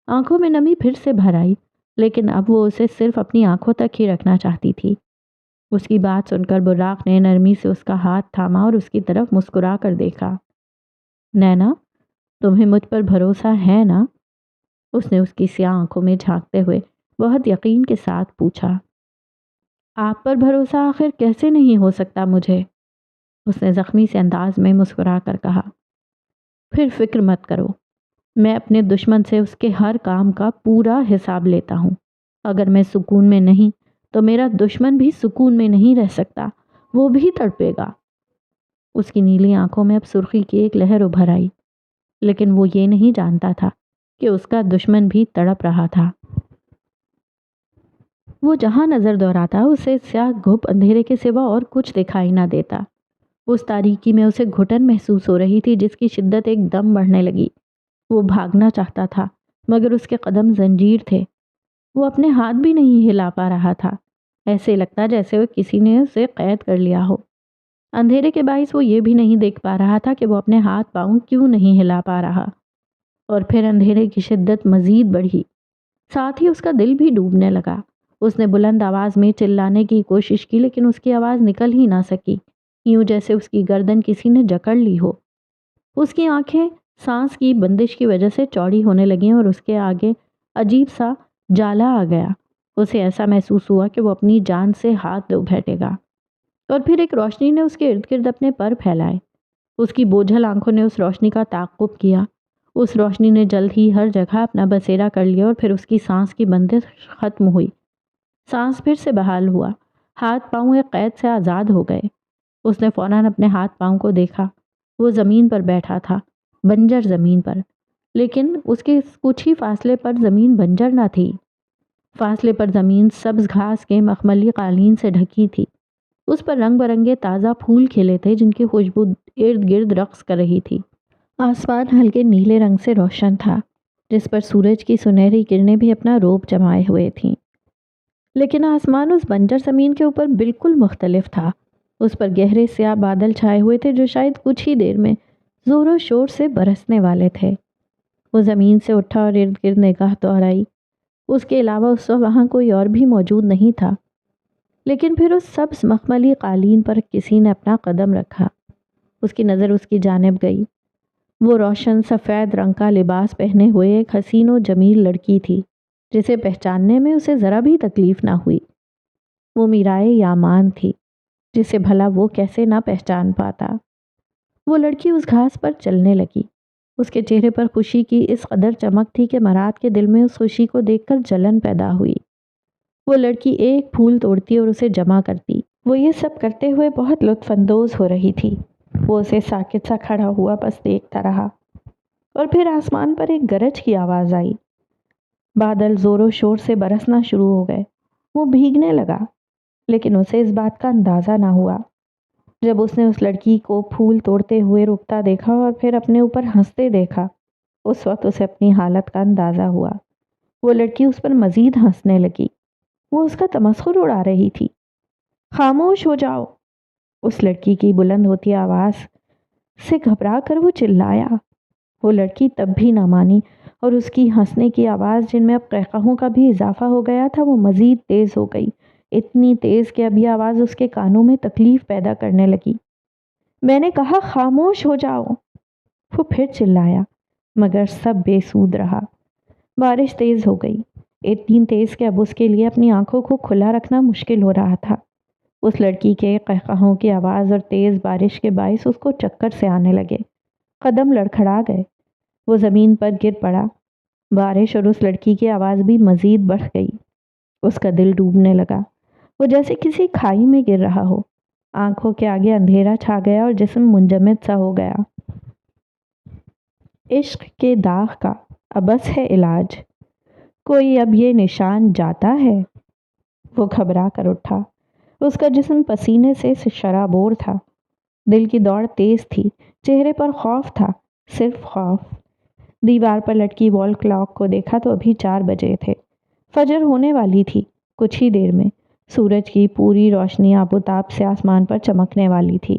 آنکھوں میں نمی پھر سے بھر آئی، لیکن اب وہ اسے صرف اپنی آنکھوں تک ہی رکھنا چاہتی تھی۔ اس کی بات سن کر براق نے نرمی سے اس کا ہاتھ تھاما اور اس کی طرف مسکرا کر دیکھا۔ نینا، تمہیں مجھ پر بھروسہ ہے نا؟ اس نے اس کی سیاہ آنکھوں میں جھانکتے ہوئے بہت یقین کے ساتھ پوچھا۔ آپ پر بھروسہ آخر کیسے نہیں ہو سکتا مجھے؟ اس نے زخمی سے انداز میں مسکرا کر کہا۔ پھر فکر مت کرو، میں اپنے دشمن سے اس کے ہر کام کا پورا حساب لیتا ہوں۔ اگر میں سکون میں نہیں تو میرا دشمن بھی سکون میں نہیں رہ سکتا، وہ بھی تڑپے گا۔ اس کی نیلی آنکھوں میں اب سرخی کی ایک لہر ابھر آئی، لیکن وہ یہ نہیں جانتا تھا کہ اس کا دشمن بھی تڑپ رہا تھا۔ وہ جہاں نظر دوڑاتا اسے سیاہ گھپ اندھیرے کے سوا اور کچھ دکھائی نہ دیتا۔ اس تاریکی میں اسے گھٹن محسوس ہو رہی تھی جس کی شدت ایک دم بڑھنے لگی۔ وہ بھاگنا چاہتا تھا مگر اس کے قدم زنجیر تھے۔ وہ اپنے ہاتھ بھی نہیں ہلا پا رہا تھا، ایسے لگتا جیسے وہ کسی نے اسے قید کر لیا ہو۔ اندھیرے کے باعث وہ یہ بھی نہیں دیکھ پا رہا تھا کہ وہ اپنے ہاتھ پاؤں کیوں نہیں ہلا پا رہا۔ اور پھر اندھیرے کی شدت مزید بڑھی، ساتھ ہی اس کا دل بھی ڈوبنے لگا۔ اس نے بلند آواز میں چلانے کی کوشش کی لیکن اس کی آواز نکل ہی نہ سکی، یوں جیسے اس کی گردن کسی نے جکڑ لی ہو۔ اس کی آنکھیں سانس کی بندش کی وجہ سے چوڑی ہونے لگیں اور اس کے آگے عجیب سا جالا آ گیا۔ اسے ایسا محسوس ہوا کہ وہ اپنی جان سے ہاتھ دھو بیٹھے گا۔ اور پھر ایک روشنی نے اس کے ارد گرد اپنے پر پھیلائے۔ اس کی بوجھل آنکھوں نے اس روشنی کا تعاقب کیا۔ اس روشنی نے جلد ہی ہر جگہ اپنا بسیرا کر لیا اور پھر اس کی سانس کی بندش ختم ہوئی۔ سانس پھر سے بحال ہوا، ہاتھ پاؤں ایک قید سے آزاد ہو گئے۔ اس نے فوراً اپنے ہاتھ پاؤں کو دیکھا۔ وہ زمین پر بیٹھا تھا، بنجر زمین پر، لیکن اس کے کچھ ہی فاصلے پر زمین بنجر نہ تھی۔ فاصلے پر زمین سبز گھاس کے مخملی قالین سے ڈھکی تھی۔ اس پر رنگ برنگے تازہ پھول کھلے تھے جن کی خوشبو ارد گرد رقص کر رہی تھی۔ آسمان ہلکے نیلے رنگ سے روشن تھا جس پر سورج کی سنہری کرنیں بھی اپنا روپ جمائے ہوئے تھیں۔ لیکن آسمان اس بنجر زمین کے اوپر بالکل مختلف تھا۔ اس پر گہرے سیاہ بادل چھائے ہوئے تھے جو شاید کچھ ہی دیر میں زور و شور سے برسنے والے تھے۔ وہ زمین سے اٹھا اور ارد گرد نگاہ دوڑائی۔ اس کے علاوہ اس وقت وہاں کوئی اور بھی موجود نہیں تھا۔ لیکن پھر اس سبز مخملی قالین پر کسی نے اپنا قدم رکھا۔ اس کی نظر اس کی جانب گئی۔ وہ روشن سفید رنگ کا لباس پہنے ہوئے ایک حسین و جمیل لڑکی تھی جسے پہچاننے میں اسے ذرا بھی تکلیف نہ ہوئی۔ وہ میرائے یامان تھی جسے بھلا وہ کیسے نہ پہچان پاتا۔ وہ لڑکی اس گھاس پر چلنے لگی۔ اس کے چہرے پر خوشی کی اس قدر چمک تھی کہ مراد کے دل میں اس خوشی کو دیکھ کر جلن پیدا ہوئی۔ وہ لڑکی ایک پھول توڑتی اور اسے جمع کرتی۔ وہ یہ سب کرتے ہوئے بہت لطف اندوز ہو رہی تھی۔ وہ اسے ساکت سا کھڑا ہوا بس دیکھتا رہا۔ اور پھر آسمان پر ایک گرج کی آواز آئی۔ بادل زور و شور سے برسنا شروع ہو گئے۔ وہ بھیگنے لگا، لیکن اسے اس بات کا اندازہ نہ ہوا۔ جب اس نے اس لڑکی کو پھول توڑتے ہوئے رکتا دیکھا اور پھر اپنے اوپر ہنستے دیکھا، اس وقت اسے اپنی حالت کا اندازہ ہوا۔ وہ لڑکی اس پر مزید ہنسنے لگی۔ وہ اس کا تمسخر اڑا رہی تھی۔ خاموش ہو جاؤ، اس لڑکی کی بلند ہوتی آواز سے گھبرا کر وہ چلایا۔ وہ لڑکی تب بھی نہ مانی اور اس کی ہنسنے کی آواز جن میں اب قہقہوں کا بھی اضافہ ہو گیا تھا وہ مزید تیز ہو گئی، اتنی تیز کہ اب یہ آواز اس کے کانوں میں تکلیف پیدا کرنے لگی۔ میں نے کہا خاموش ہو جاؤ۔ وہ پھر چلایا مگر سب بے سود رہا۔ بارش تیز ہو گئی، اتنی تیز کہ اب اس کے لیے اپنی آنکھوں کو کھلا رکھنا مشکل ہو رہا تھا۔ اس لڑکی کے قہقہوں کی آواز اور تیز بارش کے باعث اس کو چکر سے آنے لگے، قدم لڑکھڑا گئے، وہ زمین پر گر پڑا۔ بارش اور اس لڑکی کی آواز بھی مزید بڑھ گئی۔ اس کا دل ڈوبنے لگا، وہ جیسے کسی کھائی میں گر رہا ہو۔ آنکھوں کے آگے اندھیرا چھا گیا اور جسم منجمد سا ہو گیا۔ عشق کے داغ کا ابس ہے علاج، کوئی اب یہ نشان جاتا ہے۔ وہ گھبرا کر اٹھا، اس کا جسم پسینے سے شرابور تھا، دل کی دوڑ تیز تھی، چہرے پر خوف تھا، صرف خوف۔ دیوار پر لٹکی وال کلاک کو دیکھا تو ابھی 4 بجے تھے، فجر ہونے والی تھی۔ کچھ ہی دیر میں سورج کی پوری روشنی آب و تاب سے آسمان پر چمکنے والی تھی۔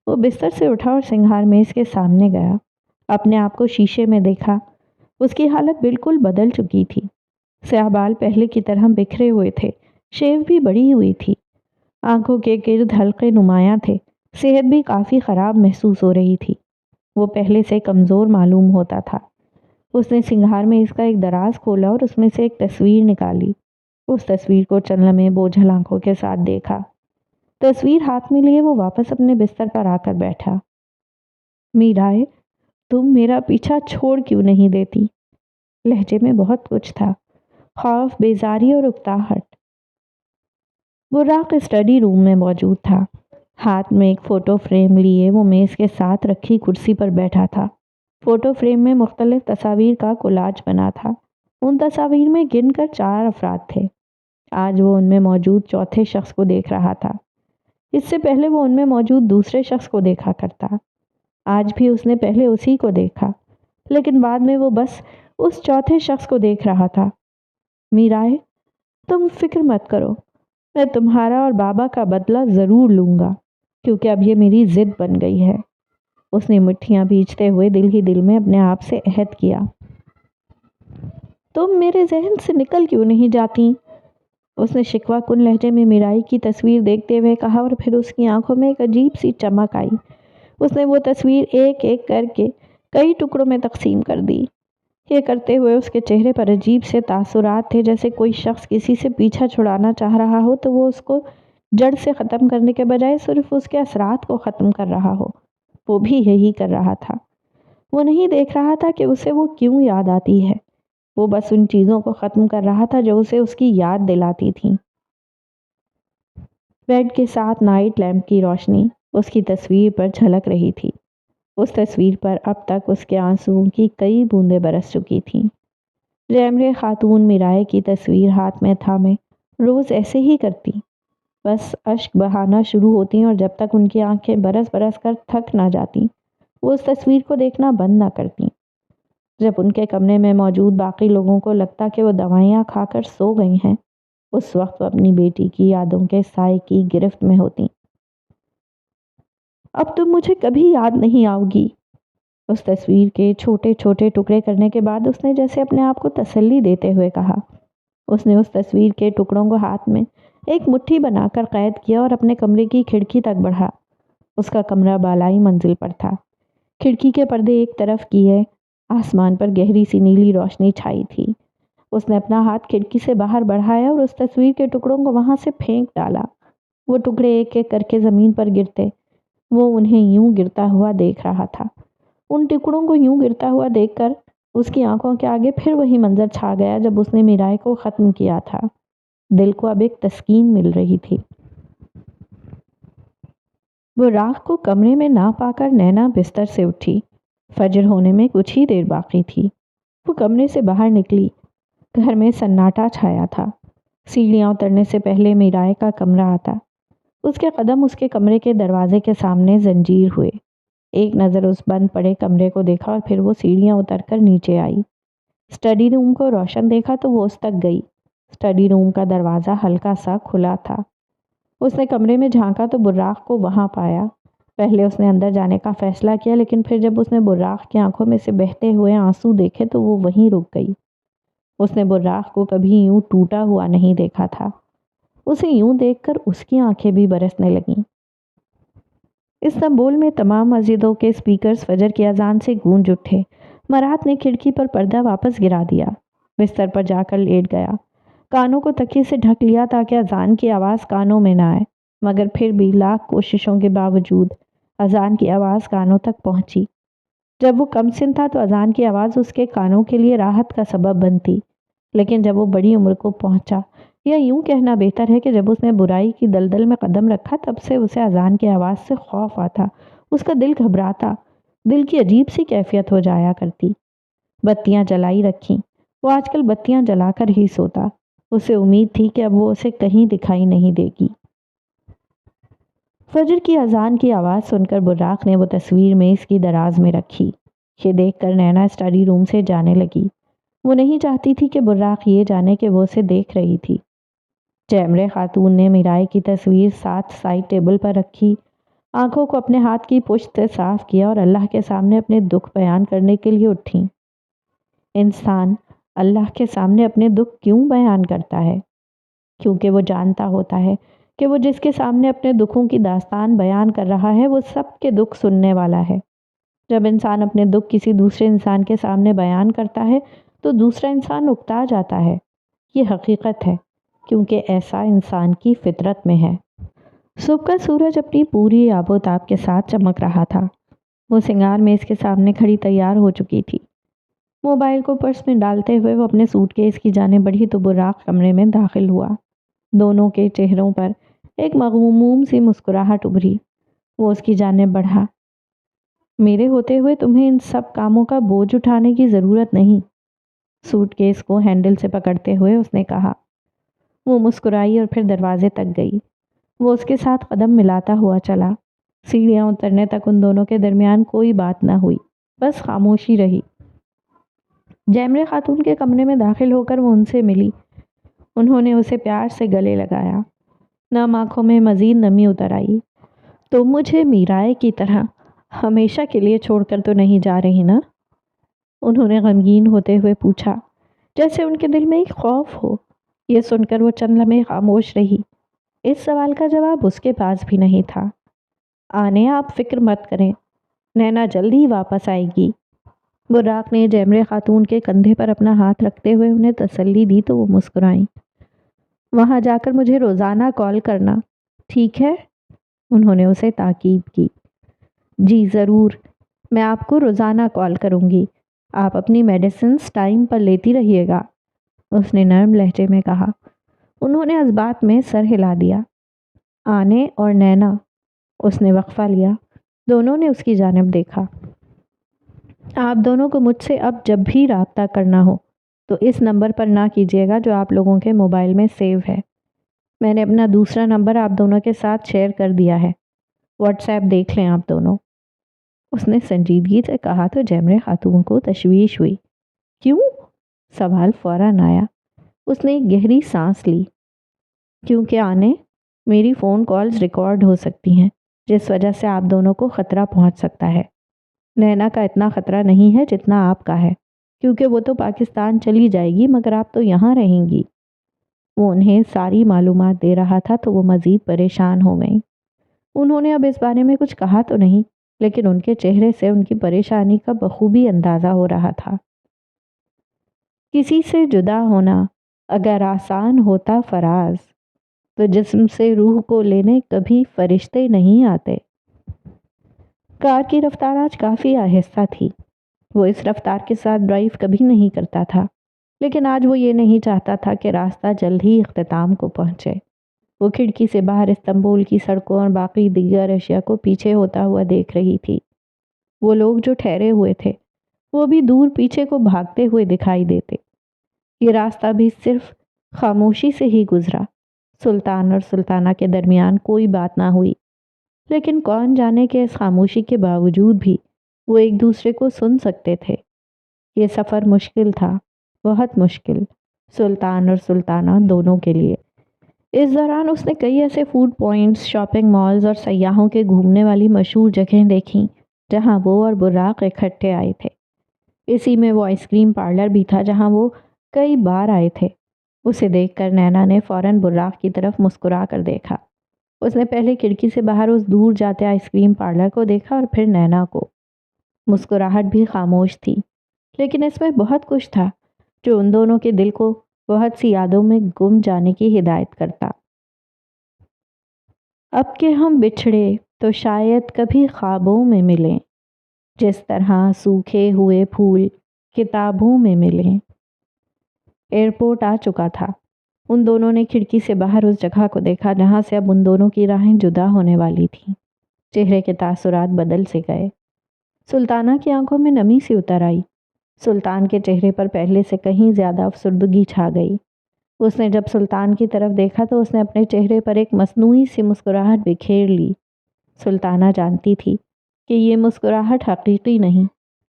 وہ بستر سے اٹھا اور سنگھار میز کے سامنے گیا، اپنے آپ کو شیشے میں دیکھا۔ اس کی حالت بالکل بدل چکی تھی، سیاہ بال پہلے کی طرح بکھرے ہوئے تھے، شیو بھی بڑی ہوئی تھی، آنکھوں کے گرد حلقے نمایاں تھے، صحت بھی کافی خراب محسوس ہو رہی تھی، وہ پہلے سے کمزور معلوم ہوتا تھا۔ اس نے سنگھار میں اس کا ایک دراز کھولا اور اس میں سے ایک تصویر نکالی۔ اس تصویر کو چند لمحے بوجھل آنکھوں کے ساتھ دیکھا۔ تصویر ہاتھ میں لیے وہ واپس اپنے بستر پر آ کر بیٹھا۔ میرائے، تم میرا پیچھا چھوڑ کیوں نہیں دیتی؟ لہجے میں بہت کچھ تھا، خوف، بیزاری اور اکتاہٹ۔ براق اسٹڈی روم میں موجود تھا، ہاتھ میں ایک فوٹو فریم لیے وہ میز کے ساتھ رکھی کرسی پر بیٹھا تھا۔ فوٹو فریم میں مختلف تصاویر کا کولاج بنا تھا، ان تصاویر میں گن کر 4 افراد تھے۔ آج وہ ان میں موجود چوتھے شخص کو دیکھ رہا تھا، اس سے پہلے وہ ان میں موجود دوسرے شخص کو دیکھا کرتا۔ آج بھی اس نے پہلے اسی کو دیکھا، لیکن بعد میں وہ بس اس چوتھے شخص کو دیکھ رہا تھا۔ میرائے، تم فکر مت کرو، میں تمہارا اور بابا کا بدلہ ضرور لوں گا، کیونکہ اب یہ میری ضد بن گئی ہے۔ اس نے مٹھیاں بھیجتے ہوئے دل ہی دل میں اپنے آپ سے عہد کیا۔ تم میرے ذہن سے نکل کیوں نہیں جاتی؟ اس نے شکوہ کن لہجے میں میرائی کی تصویر دیکھتے ہوئے کہا، اور پھر اس کی آنکھوں میں ایک عجیب سی چمک آئی۔ اس نے وہ تصویر ایک ایک کر کے کئی ٹکڑوں میں تقسیم کر دی۔ یہ کرتے ہوئے اس کے چہرے پر عجیب سے تاثرات تھے، جیسے کوئی شخص کسی سے پیچھا چھڑانا چاہ رہا ہو تو وہ اس کو جڑ سے ختم کرنے کے بجائے صرف اس کے اثرات کو ختم کر رہا ہو۔ وہ بھی یہی کر رہا تھا۔ وہ نہیں دیکھ رہا تھا کہ اسے وہ کیوں یاد آتی ہے، وہ بس ان چیزوں کو ختم کر رہا تھا جو اسے اس کی یاد دلاتی تھیں۔ بیڈ کے ساتھ نائٹ لیمپ کی روشنی اس کی تصویر پر جھلک رہی تھی۔ اس تصویر پر اب تک اس کے آنسوؤں کی کئی بوندیں برس چکی تھیں۔ ریمرے خاتون میرائے کی تصویر ہاتھ میں تھامے روز ایسے ہی کرتی، بس اشک بہانا شروع ہوتی اور جب تک ان کی آنکھیں برس برس کر تھک نہ جاتی وہ اس تصویر کو دیکھنا بند نہ کرتی۔ جب ان کے کمرے میں موجود باقی لوگوں کو لگتا کہ وہ دوائیاں کھا کر سو گئی ہیں، اس وقت وہ اپنی بیٹی کی یادوں کے سائے کی گرفت میں ہوتی۔ اب تم مجھے کبھی یاد نہیں آؤ گی۔ اس تصویر کے چھوٹے چھوٹے ٹکڑے کرنے کے بعد اس نے جیسے اپنے آپ کو تسلی دیتے ہوئے کہا۔ اس نے اس تصویر کے ٹکڑوں کو ہاتھ میں ایک مٹھی بنا کر قید کیا اور اپنے کمرے کی کھڑکی تک بڑھا۔ اس کا کمرہ بالائی منزل پر تھا، کھڑکی کے پردے ایک طرف کیے، آسمان پر گہری سی نیلی روشنی چھائی تھی۔ اس نے اپنا ہاتھ کھڑکی سے باہر بڑھایا اور اس تصویر کے ٹکڑوں کو وہاں سے پھینک ڈالا۔ وہ ٹکڑے ایک ایک کر کے زمین پر گرتے، وہ انہیں یوں گرتا ہوا دیکھ رہا تھا۔ ان ٹکڑوں کو یوں گرتا ہوا دیکھ کر اس کی آنکھوں کے آگے پھر وہی منظر چھا گیا جب اس نے میرائے کو ختم کیا تھا۔ دل کو اب ایک تسکین مل رہی تھی۔ وہ راہ کو کمرے میں نہ پا کر نینا بستر سے اٹھی۔ فجر ہونے میں کچھ ہی دیر باقی تھی۔ وہ کمرے سے باہر نکلی، گھر میں سناٹا چھایا تھا۔ سیڑھیاں اترنے سے پہلے میرائے کا کمرہ آتا، اس کے قدم اس کے کمرے کے دروازے کے سامنے زنجیر ہوئے۔ ایک نظر اس بند پڑے کمرے کو دیکھا اور پھر وہ سیڑھیاں اتر کر نیچے آئی۔ اسٹڈی روم کو روشن دیکھا تو وہ اس تک گئی۔ اسٹڈی روم کا دروازہ ہلکا سا کھلا تھا۔ اس نے کمرے میں جھانکا تو براق کو وہاں پایا۔ پہلے اس نے اندر جانے کا فیصلہ کیا، لیکن پھر جب اس نے براق کی آنکھوں میں سے بہتے ہوئے آنسو دیکھے تو وہ وہیں رک گئی۔ اس نے براق کو کبھی یوں ٹوٹا ہوا نہیں دیکھا تھا۔ اسے یوں دیکھ کر اس کی آنکھیں بھی برسنے لگیں۔ استنبول میں تمام مسجدوں کے اسپیکرز فجر کی اذان سے گونج اٹھے۔ مراد نے کھڑکی پر پردہ واپس گرا دیا، بستر پر جا کر لیٹ گیا، کانوں کو تکیے سے ڈھک لیا تاکہ اذان کی آواز کانوں میں نہ آئے، مگر پھر بھی لاکھ کوششوں کے باوجود اذان کی آواز کانوں تک پہنچی۔ جب وہ کم سن تھا تو اذان کی آواز اس کے کانوں کے لیے راحت کا سبب بنتی، لیکن جب وہ بڑی عمر کو پہنچا، یا یوں کہنا بہتر ہے کہ جب اس نے برائی کی دلدل میں قدم رکھا، تب سے اسے اذان کی آواز سے خوف آتا، اس کا دل گھبراتا، دل کی عجیب سی کیفیت ہو جایا کرتی۔ بتیاں جلائی رکھیں، وہ آج کل بتیاں جلا کر ہی سوتا، اسے امید تھی کہ اب وہ اسے کہیں دکھائی نہیں دے گی۔ فجر کی اذان کی آواز سن کر براق نے وہ تصویر میز کی دراز میں رکھی۔ یہ دیکھ کر نینا اسٹڈی روم سے جانے لگی۔ وہ نہیں چاہتی تھی کہ براق یہ جانے کہ وہ اسے دیکھ رہی تھی۔ جیمرے خاتون نے میرائے کی تصویر ساتھ سائڈ ٹیبل پر رکھی، آنکھوں کو اپنے ہاتھ کی پشت سے صاف کیا اور اللہ کے سامنے اپنے دکھ بیان کرنے کے لیے اٹھیں۔ انسان اللہ کے سامنے اپنے دکھ کیوں بیان کرتا ہے؟ کیونکہ وہ جانتا ہوتا ہے کہ وہ جس کے سامنے اپنے دکھوں کی داستان بیان کر رہا ہے، وہ سب کے دکھ سننے والا ہے۔ جب انسان اپنے دکھ کسی دوسرے انسان کے سامنے بیان کرتا ہے تو دوسرا انسان اکتا جاتا ہے۔ یہ حقیقت ہے، کیونکہ ایسا انسان کی فطرت میں ہے۔ صبح کا سورج اپنی پوری آب و تاب کے ساتھ چمک رہا تھا۔ وہ سنگار میز کے سامنے کھڑی تیار ہو چکی تھی۔ موبائل کو پرس میں ڈالتے ہوئے وہ اپنے سوٹ کیس کی جانب بڑھی تو براق کمرے میں داخل ہوا۔ دونوں کے چہروں پر ایک مغموم سی مسکراہٹ ابھری۔ وہ اس کی جانب بڑھا۔ میرے ہوتے ہوئے تمہیں ان سب کاموں کا بوجھ اٹھانے کی ضرورت نہیں، سوٹ کیس کو ہینڈل سے پکڑتے ہوئے اس نے کہا۔ وہ مسکرائی اور پھر دروازے تک گئی۔ وہ اس کے ساتھ قدم ملاتا ہوا چلا۔ سیڑھیاں اترنے تک ان دونوں کے درمیان کوئی بات نہ ہوئی، بس خاموشی رہی۔ جیمرے خاتون کے کمرے میں داخل ہو کر وہ ان سے ملی۔ انہوں نے اسے پیار سے گلے لگایا۔ نم آنکھوں میں مزید نمی اتر آئی۔ تم مجھے میرائے کی طرح ہمیشہ کے لیے چھوڑ کر تو نہیں جا رہی نا؟ انہوں نے غمگین ہوتے ہوئے پوچھا، جیسے ان کے دل میں ایک خوف ہو۔ یہ سن کر وہ چند لمحے خاموش رہی۔ اس سوال کا جواب اس کے پاس بھی نہیں تھا۔ آنے آپ فکر مت کریں، نینا جلدی واپس آئے گی۔ براق نے جیمرے خاتون کے کندھے پر اپنا ہاتھ رکھتے ہوئے انہیں تسلی دی تو وہ مسکرائیں۔ وہاں جا کر مجھے روزانہ کال کرنا، ٹھیک ہے؟ انہوں نے اسے تاکید کی۔ جی ضرور، میں آپ کو روزانہ کال کروں گی۔ آپ اپنی میڈیسنز ٹائم پر لیتی رہیے گا، اس نے نرم لہجے میں کہا۔ انہوں نے اس بات میں سر ہلا دیا۔ آنے اور نینا، اس نے وقفہ لیا۔ دونوں نے اس کی جانب دیکھا۔ آپ دونوں کو مجھ سے اب جب بھی رابطہ کرنا ہو تو اس نمبر پر نہ کیجیے گا جو آپ لوگوں کے موبائل میں سیو ہے۔ میں نے اپنا دوسرا نمبر آپ دونوں کے ساتھ شیئر کر دیا ہے، واٹس ایپ دیکھ لیں آپ دونوں، اس نے سنجیدگی سے کہا تو جیمرے خاتون کو تشویش ہوئی۔ کیوں؟ سوال فوراً آیا۔ اس نے ایک گہری سانس لی۔ کیونکہ آنے میری فون کالز ریکارڈ ہو سکتی ہیں، جس وجہ سے آپ دونوں کو خطرہ پہنچ سکتا ہے۔ نینا کا اتنا خطرہ نہیں ہے جتنا آپ کا ہے، کیونکہ وہ تو پاکستان چلی جائے گی مگر آپ تو یہاں رہیں گی۔ وہ انہیں ساری معلومات دے رہا تھا تو وہ مزید پریشان ہو گئیں۔ انہوں نے اب اس بارے میں کچھ کہا تو نہیں، لیکن ان کے چہرے سے ان کی پریشانی کا بخوبی اندازہ ہو رہا تھا۔ کسی سے جدا ہونا اگر آسان ہوتا فراز، تو جسم سے روح کو لینے کبھی فرشتے نہیں آتے۔ کار کی رفتار آج کافی آہستہ تھی۔ وہ اس رفتار کے ساتھ ڈرائیو کبھی نہیں کرتا تھا، لیکن آج وہ یہ نہیں چاہتا تھا کہ راستہ جلد ہی اختتام کو پہنچے۔ وہ کھڑکی سے باہر استنبول کی سڑکوں اور باقی دیگر اشیاء کو پیچھے ہوتا ہوا دیکھ رہی تھی۔ وہ لوگ جو ٹھہرے ہوئے تھے وہ بھی دور پیچھے کو بھاگتے ہوئے دکھائی دیتے۔ یہ راستہ بھی صرف خاموشی سے ہی گزرا۔ سلطان اور سلطانہ کے درمیان کوئی بات نہ ہوئی، لیکن کون جانے کہ اس خاموشی کے باوجود بھی وہ ایک دوسرے کو سن سکتے تھے۔ یہ سفر مشکل تھا، بہت مشکل، سلطان اور سلطانہ دونوں کے لیے۔ اس دوران اس نے کئی ایسے فوڈ پوائنٹس، شاپنگ مالز اور سیاحوں کے گھومنے والی مشہور جگہیں دیکھیں جہاں وہ اور براق اکٹھے آئے تھے۔ اسی میں وہ آئس کریم پارلر بھی تھا جہاں وہ کئی بار آئے تھے۔ اسے دیکھ کر نینا نے فوراً براق کی طرف مسکرا کر دیکھا۔ اس نے پہلے کھڑکی سے باہر اس دور جاتے آئس کریم پارلر کو دیکھا اور پھر نینا کو۔ مسکراہٹ بھی خاموش تھی، لیکن اس میں بہت کچھ تھا جو ان دونوں کے دل کو بہت سی یادوں میں گم جانے کی ہدایت کرتا۔ اب کہ ہم بچھڑے تو شاید کبھی خوابوں میں ملیں، جس طرح سوکھے ہوئے پھول کتابوں میں ملیں۔ ایئرپورٹ آ چکا تھا۔ ان دونوں نے کھڑکی سے باہر اس جگہ کو دیکھا جہاں سے اب ان دونوں کی راہیں جدا ہونے والی تھیں۔ چہرے کے تاثرات بدل سے گئے۔ سلطانہ کی آنکھوں میں نمی سی اتر آئی۔ سلطان کے چہرے پر پہلے سے کہیں زیادہ افسردگی چھا گئی۔ اس نے جب سلطان کی طرف دیکھا تو اس نے اپنے چہرے پر ایک مصنوعی سی مسکراہٹ بکھیر لی۔ سلطانہ جانتی تھی کہ یہ مسکراہٹ حقیقی نہیں،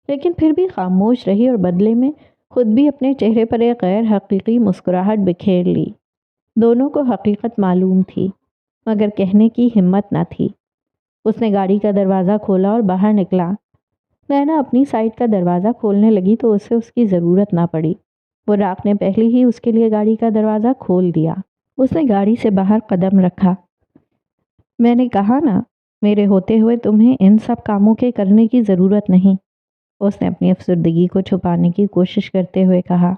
لیکن پھر بھی خاموش رہی اور بدلے میں خود بھی اپنے چہرے پر ایک غیر حقیقی مسکراہٹ بکھیر لی۔ دونوں کو حقیقت معلوم تھی، مگر کہنے کی ہمت نہ تھی۔ اس نے گاڑی کا دروازہ کھولا اور باہر نکلا۔ نینا اپنی سائیڈ کا دروازہ کھولنے لگی تو اسے اس کی ضرورت نہ پڑی۔ براق نے پہلے ہی اس کے لیے گاڑی کا دروازہ کھول دیا۔ اس نے گاڑی سے باہر قدم رکھا۔ میں نے کہا نا، میرے ہوتے ہوئے تمہیں ان سب کاموں کے کرنے کی ضرورت نہیں، اس نے اپنی افسردگی کو چھپانے کی کوشش کرتے ہوئے کہا۔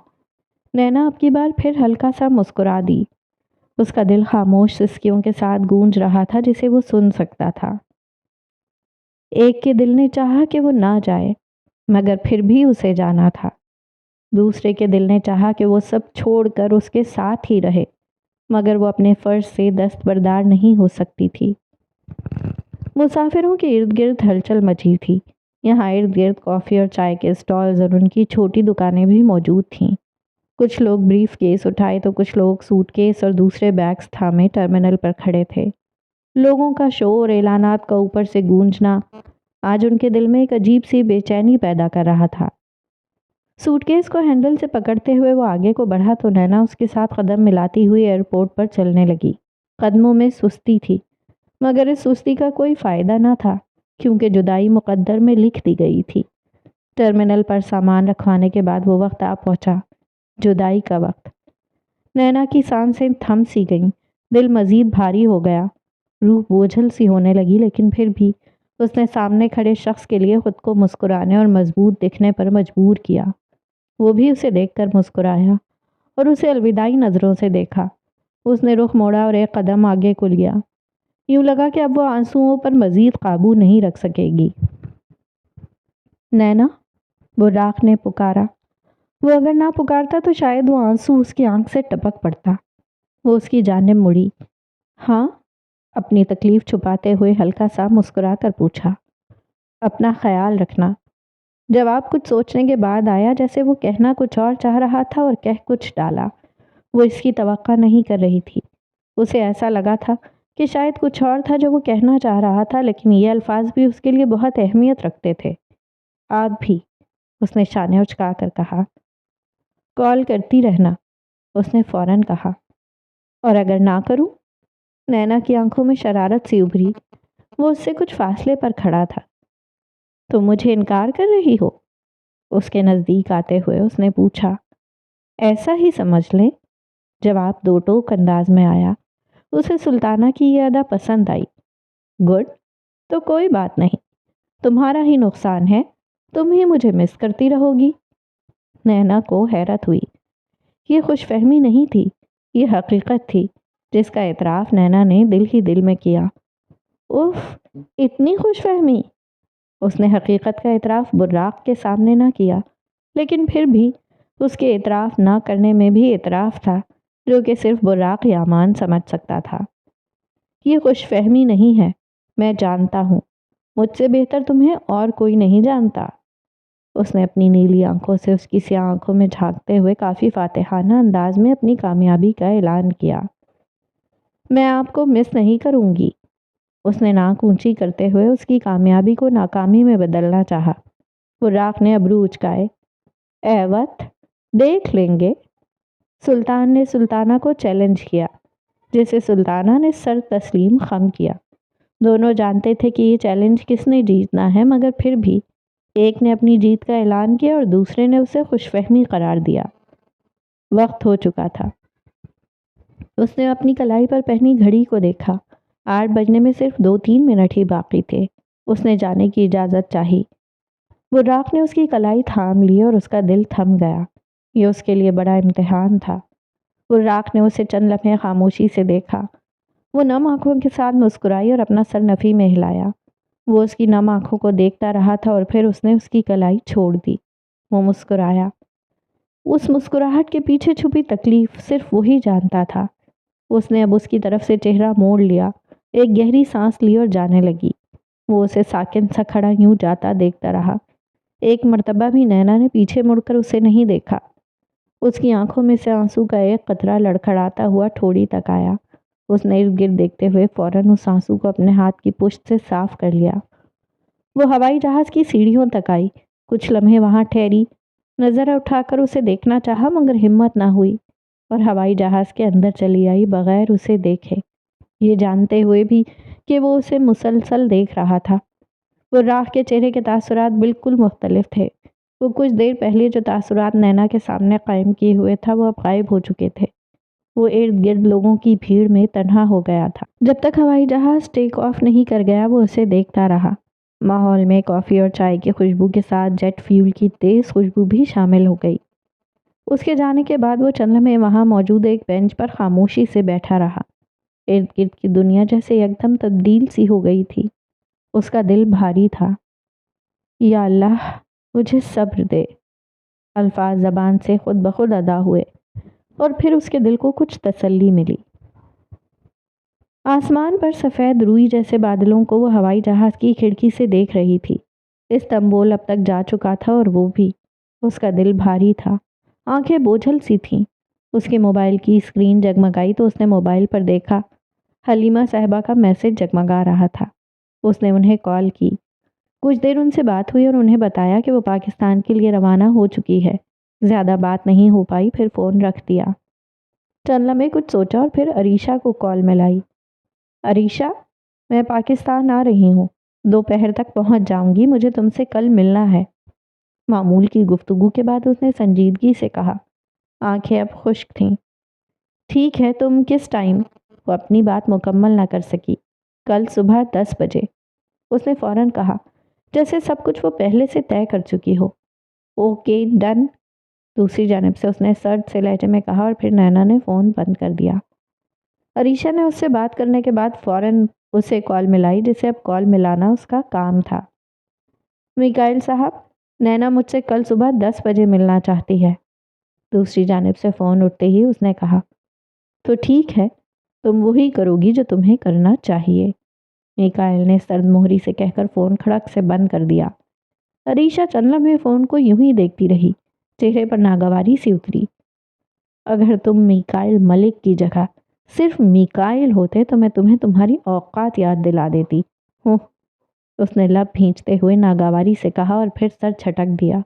نینا اب کی بار پھر ہلکا سا مسکرا دی۔ اس کا دل خاموش سسکیوں کے ساتھ گونج رہا تھا جسے وہ سن سکتا تھا۔ ایک کے دل نے چاہا کہ وہ نہ جائے، مگر پھر بھی اسے جانا تھا۔ دوسرے کے دل نے چاہا کہ وہ سب چھوڑ کر اس کے ساتھ ہی رہے، مگر وہ اپنے فرض سے دستبردار نہیں ہو سکتی تھی۔ مسافروں کے ارد گرد ہلچل مچی تھی۔ یہاں ارد گرد کافی اور چائے کے اسٹالز اور ان کی چھوٹی دکانیں بھی موجود تھیں۔ کچھ لوگ بریف کیس اٹھائے تو کچھ لوگ سوٹ کیس اور دوسرے بیگز تھامے ٹرمینل پر کھڑے تھے۔ لوگوں کا شور، اعلانات کا اوپر سے گونجنا آج ان کے دل میں ایک عجیب سی بے چینی پیدا کر رہا تھا۔ سوٹ کیس کو ہینڈل سے پکڑتے ہوئے وہ آگے کو بڑھا تو نینا اس کے ساتھ قدم ملاتی ہوئی ایئرپورٹ پر چلنے لگی۔ قدموں میں سستی تھی، مگر اس سستی کا کوئی فائدہ نہ تھا، کیونکہ جدائی مقدر میں لکھ دی گئی تھی۔ ٹرمینل پر سامان رکھوانے کے بعد وہ وقت آ پہنچا، جدائی کا وقت۔ نینا کی سانسیں تھم سی گئیں، دل مزید بھاری ہو گیا، روح بوجھل سی ہونے لگی، لیکن پھر بھی اس نے سامنے کھڑے شخص کے لیے خود کو مسکرانے اور مضبوط دکھنے پر مجبور کیا۔ وہ بھی اسے دیکھ کر مسکرایا اور اسے الوداعی نظروں سے دیکھا۔ اس نے رخ موڑا اور ایک قدم آگے کو لیا۔ یوں لگا کہ اب وہ آنسوؤں پر مزید قابو نہیں رکھ سکے گی۔ نینا، براق نے پکارا۔ وہ اگر نہ پکارتا تو شاید وہ آنسو اس کی آنکھ سے ٹپک پڑتا۔ وہ اس کی جانب مڑی۔ ہاں؟ اپنی تکلیف چھپاتے ہوئے ہلکا سا مسکرا کر پوچھا۔ اپنا خیال رکھنا۔ جواب کچھ سوچنے کے بعد آیا، جیسے وہ کہنا کچھ اور چاہ رہا تھا اور کہہ کچھ ڈالا۔ وہ اس کی توقع نہیں کر رہی تھی۔ اسے ایسا لگا تھا کہ شاید کچھ اور تھا جو وہ کہنا چاہ رہا تھا، لیکن یہ الفاظ بھی اس کے لیے بہت اہمیت رکھتے تھے۔ آپ بھی، اس نے شانے اچکا کر کہا۔ کال کرتی رہنا، اس نے فوراً کہا۔ اور اگر نہ کروں؟ نینا کی آنکھوں میں شرارت سی ابھری۔ وہ اس سے کچھ فاصلے پر کھڑا تھا۔ تو مجھے انکار کر رہی ہو؟ اس کے نزدیک آتے ہوئے اس نے پوچھا۔ ایسا ہی سمجھ لیں۔ جواب دو ٹوک انداز میں آیا۔ اسے سلطانہ کی یہ ادا پسند آئی۔ گڈ، تو کوئی بات نہیں، تمہارا ہی نقصان ہے، تم ہی مجھے مس کرتی رہو گی۔ نینا کو حیرت ہوئی۔ یہ خوش فہمی نہیں تھی، یہ حقیقت تھی جس کا اعتراف نینا نے دل ہی دل میں کیا۔ اف، اتنی خوش فہمی! اس نے حقیقت کا اعتراف براق کے سامنے نہ کیا، لیکن پھر بھی اس کے اعتراف نہ کرنے میں بھی اعتراف تھا جو کہ صرف براق یامان سمجھ سکتا تھا۔ یہ خوش فہمی نہیں ہے، میں جانتا ہوں، مجھ سے بہتر تمہیں اور کوئی نہیں جانتا۔ اس نے اپنی نیلی آنکھوں سے اس کی سیاہ آنکھوں میں جھانکتے ہوئے کافی فاتحانہ انداز میں اپنی کامیابی کا اعلان کیا۔ میں آپ کو مس نہیں کروں گی۔ اس نے ناک اونچی کرتے ہوئے اس کی کامیابی کو ناکامی میں بدلنا چاہا۔ براق نے ابرو اچکائے۔ اے وقت، دیکھ لیں گے۔ سلطان نے سلطانہ کو چیلنج کیا، جسے سلطانہ نے سر تسلیم خم کیا۔ دونوں جانتے تھے کہ یہ چیلنج کس نے جیتنا ہے، مگر پھر بھی ایک نے اپنی جیت کا اعلان کیا اور دوسرے نے اسے خوش فہمی قرار دیا۔ وقت ہو چکا تھا۔ اس نے اپنی کلائی پر پہنی گھڑی کو دیکھا۔ 8 بجنے میں صرف 2-3 منٹ ہی باقی تھے۔ اس نے جانے کی اجازت چاہی۔ براق نے اس کی کلائی تھام لی اور اس کا دل تھم گیا۔ یہ اس کے لیے بڑا امتحان تھا۔ براق نے اسے چند لمحے خاموشی سے دیکھا۔ وہ نم آنکھوں کے ساتھ مسکرائی اور اپنا سر نفی میں ہلایا۔ وہ اس کی نم آنکھوں کو دیکھتا رہا تھا اور پھر اس نے اس کی کلائی چھوڑ دی۔ وہ مسکرایا۔ اس مسکراہٹ کے پیچھے چھپی تکلیف صرف وہی جانتا تھا۔ اس نے اب اس کی طرف سے چہرہ موڑ لیا، ایک گہری سانس لی اور جانے لگی۔ وہ اسے ساکن سا کھڑا یوں جاتا دیکھتا رہا۔ ایک مرتبہ بھی نینا نے پیچھے مڑ کر اسے نہیں دیکھا۔ اس کی آنکھوں میں سے آنسو کا ایک قطرہ لڑکھڑاتا ہوا ٹھوڑی تک آیا۔ اس نے ارد گرد دیکھتے ہوئے فوراً اس آنسو کو اپنے ہاتھ کی پشت سے صاف کر لیا۔ وہ ہوائی جہاز کی سیڑھیوں تک آئی، کچھ لمحے وہاں ٹھہری، نظر اٹھا کر اسے دیکھنا چاہا مگر ہمت نہ ہوئی، اور ہوائی جہاز کے اندر چلی آئی بغیر اسے دیکھے، یہ جانتے ہوئے بھی کہ وہ اسے مسلسل دیکھ رہا تھا۔ وہ راہ کے چہرے کے تاثرات بالکل مختلف تھے۔ وہ کچھ دیر پہلے جو تاثرات نینا کے سامنے قائم کیے ہوئے تھا وہ اب غائب ہو چکے تھے۔ وہ ارد گرد لوگوں کی بھیڑ میں تنہا ہو گیا تھا۔ جب تک ہوائی جہاز ٹیک آف نہیں کر گیا وہ اسے دیکھتا رہا۔ ماحول میں کافی اور چائے کی خوشبو کے ساتھ جیٹ فیول کی تیز خوشبو بھی شامل ہو گئی۔ اس کے جانے کے بعد وہ چند لمحے وہاں موجود ایک بینچ پر خاموشی سے بیٹھا رہا۔ ارد گرد کی دنیا جیسے یکدم تبدیل سی ہو گئی تھی۔ اس کا دل بھاری تھا۔ یا اللہ مجھے صبر دے، الفاظ زبان سے خود بخود ادا ہوئے، اور پھر اس کے دل کو کچھ تسلی ملی۔ آسمان پر سفید روئی جیسے بادلوں کو وہ ہوائی جہاز کی کھڑکی سے دیکھ رہی تھی۔ استنبول اب تک جا چکا تھا اور وہ بھی۔ اس کا دل بھاری تھا، آنکھیں بوجھل سی تھیں۔ اس کے موبائل کی اسکرین جگمگائی تو اس نے موبائل پر دیکھا حلیمہ صاحبہ کا میسج جگمگا رہا تھا۔ اس نے انہیں کال کی، کچھ دیر ان سے بات ہوئی اور انہیں بتایا کہ وہ پاکستان کے لیے روانہ ہو چکی ہے۔ زیادہ بات نہیں ہو پائی، پھر فون رکھ دیا۔ چند لمحے کچھ سوچا اور پھر عریشہ کو کال ملائی۔ عریشہ، میں پاکستان آ رہی ہوں، دوپہر تک پہنچ جاؤں گی، مجھے تم سے کل ملنا ہے۔ معمول کی گفتگو کے بعد اس نے سنجیدگی سے کہا۔ آنکھیں اب خشک تھیں۔ ٹھیک ہے، تم کس ٹائم؟ وہ اپنی بات مکمل نہ کر سکی۔ کل صبح 10 بجے، اس نے فوراً کہا، جیسے سب کچھ وہ پہلے سے طے کر چکی ہو۔ اوکے ڈن، دوسری جانب سے اس نے سرد سے لہجے میں کہا، اور پھر نینا نے فون بند کر دیا۔ عریشہ نے اس سے بات کرنے کے بعد فوراً اسے کال ملائی، جسے اب کال ملانا اس کا کام تھا۔ میکائل صاحب، نینا مجھ سے کل صبح 10 بجے ملنا چاہتی ہے۔ دوسری جانب سے فون اٹھتے ہی اس نے کہا، تو ٹھیک ہے، تم وہی کرو گی جو تمہیں کرنا چاہیے، میکائل نے سرد مہری سے کہہ کر فون کھڑک سے بند کر دیا۔ عریشہ چند لمحے فون کو یوں ہی دیکھتی رہی، چہرے پر ناگواری سی اتری۔ اگر تم میکائل ملک کی جگہ صرف میکائل ہوتے تو میں تمہیں تمہاری اوقات یاد دلا دیتی ہوں، اس نے لب بھینچتے ہوئے ناگواری سے کہا اور پھر سر جھٹک دیا۔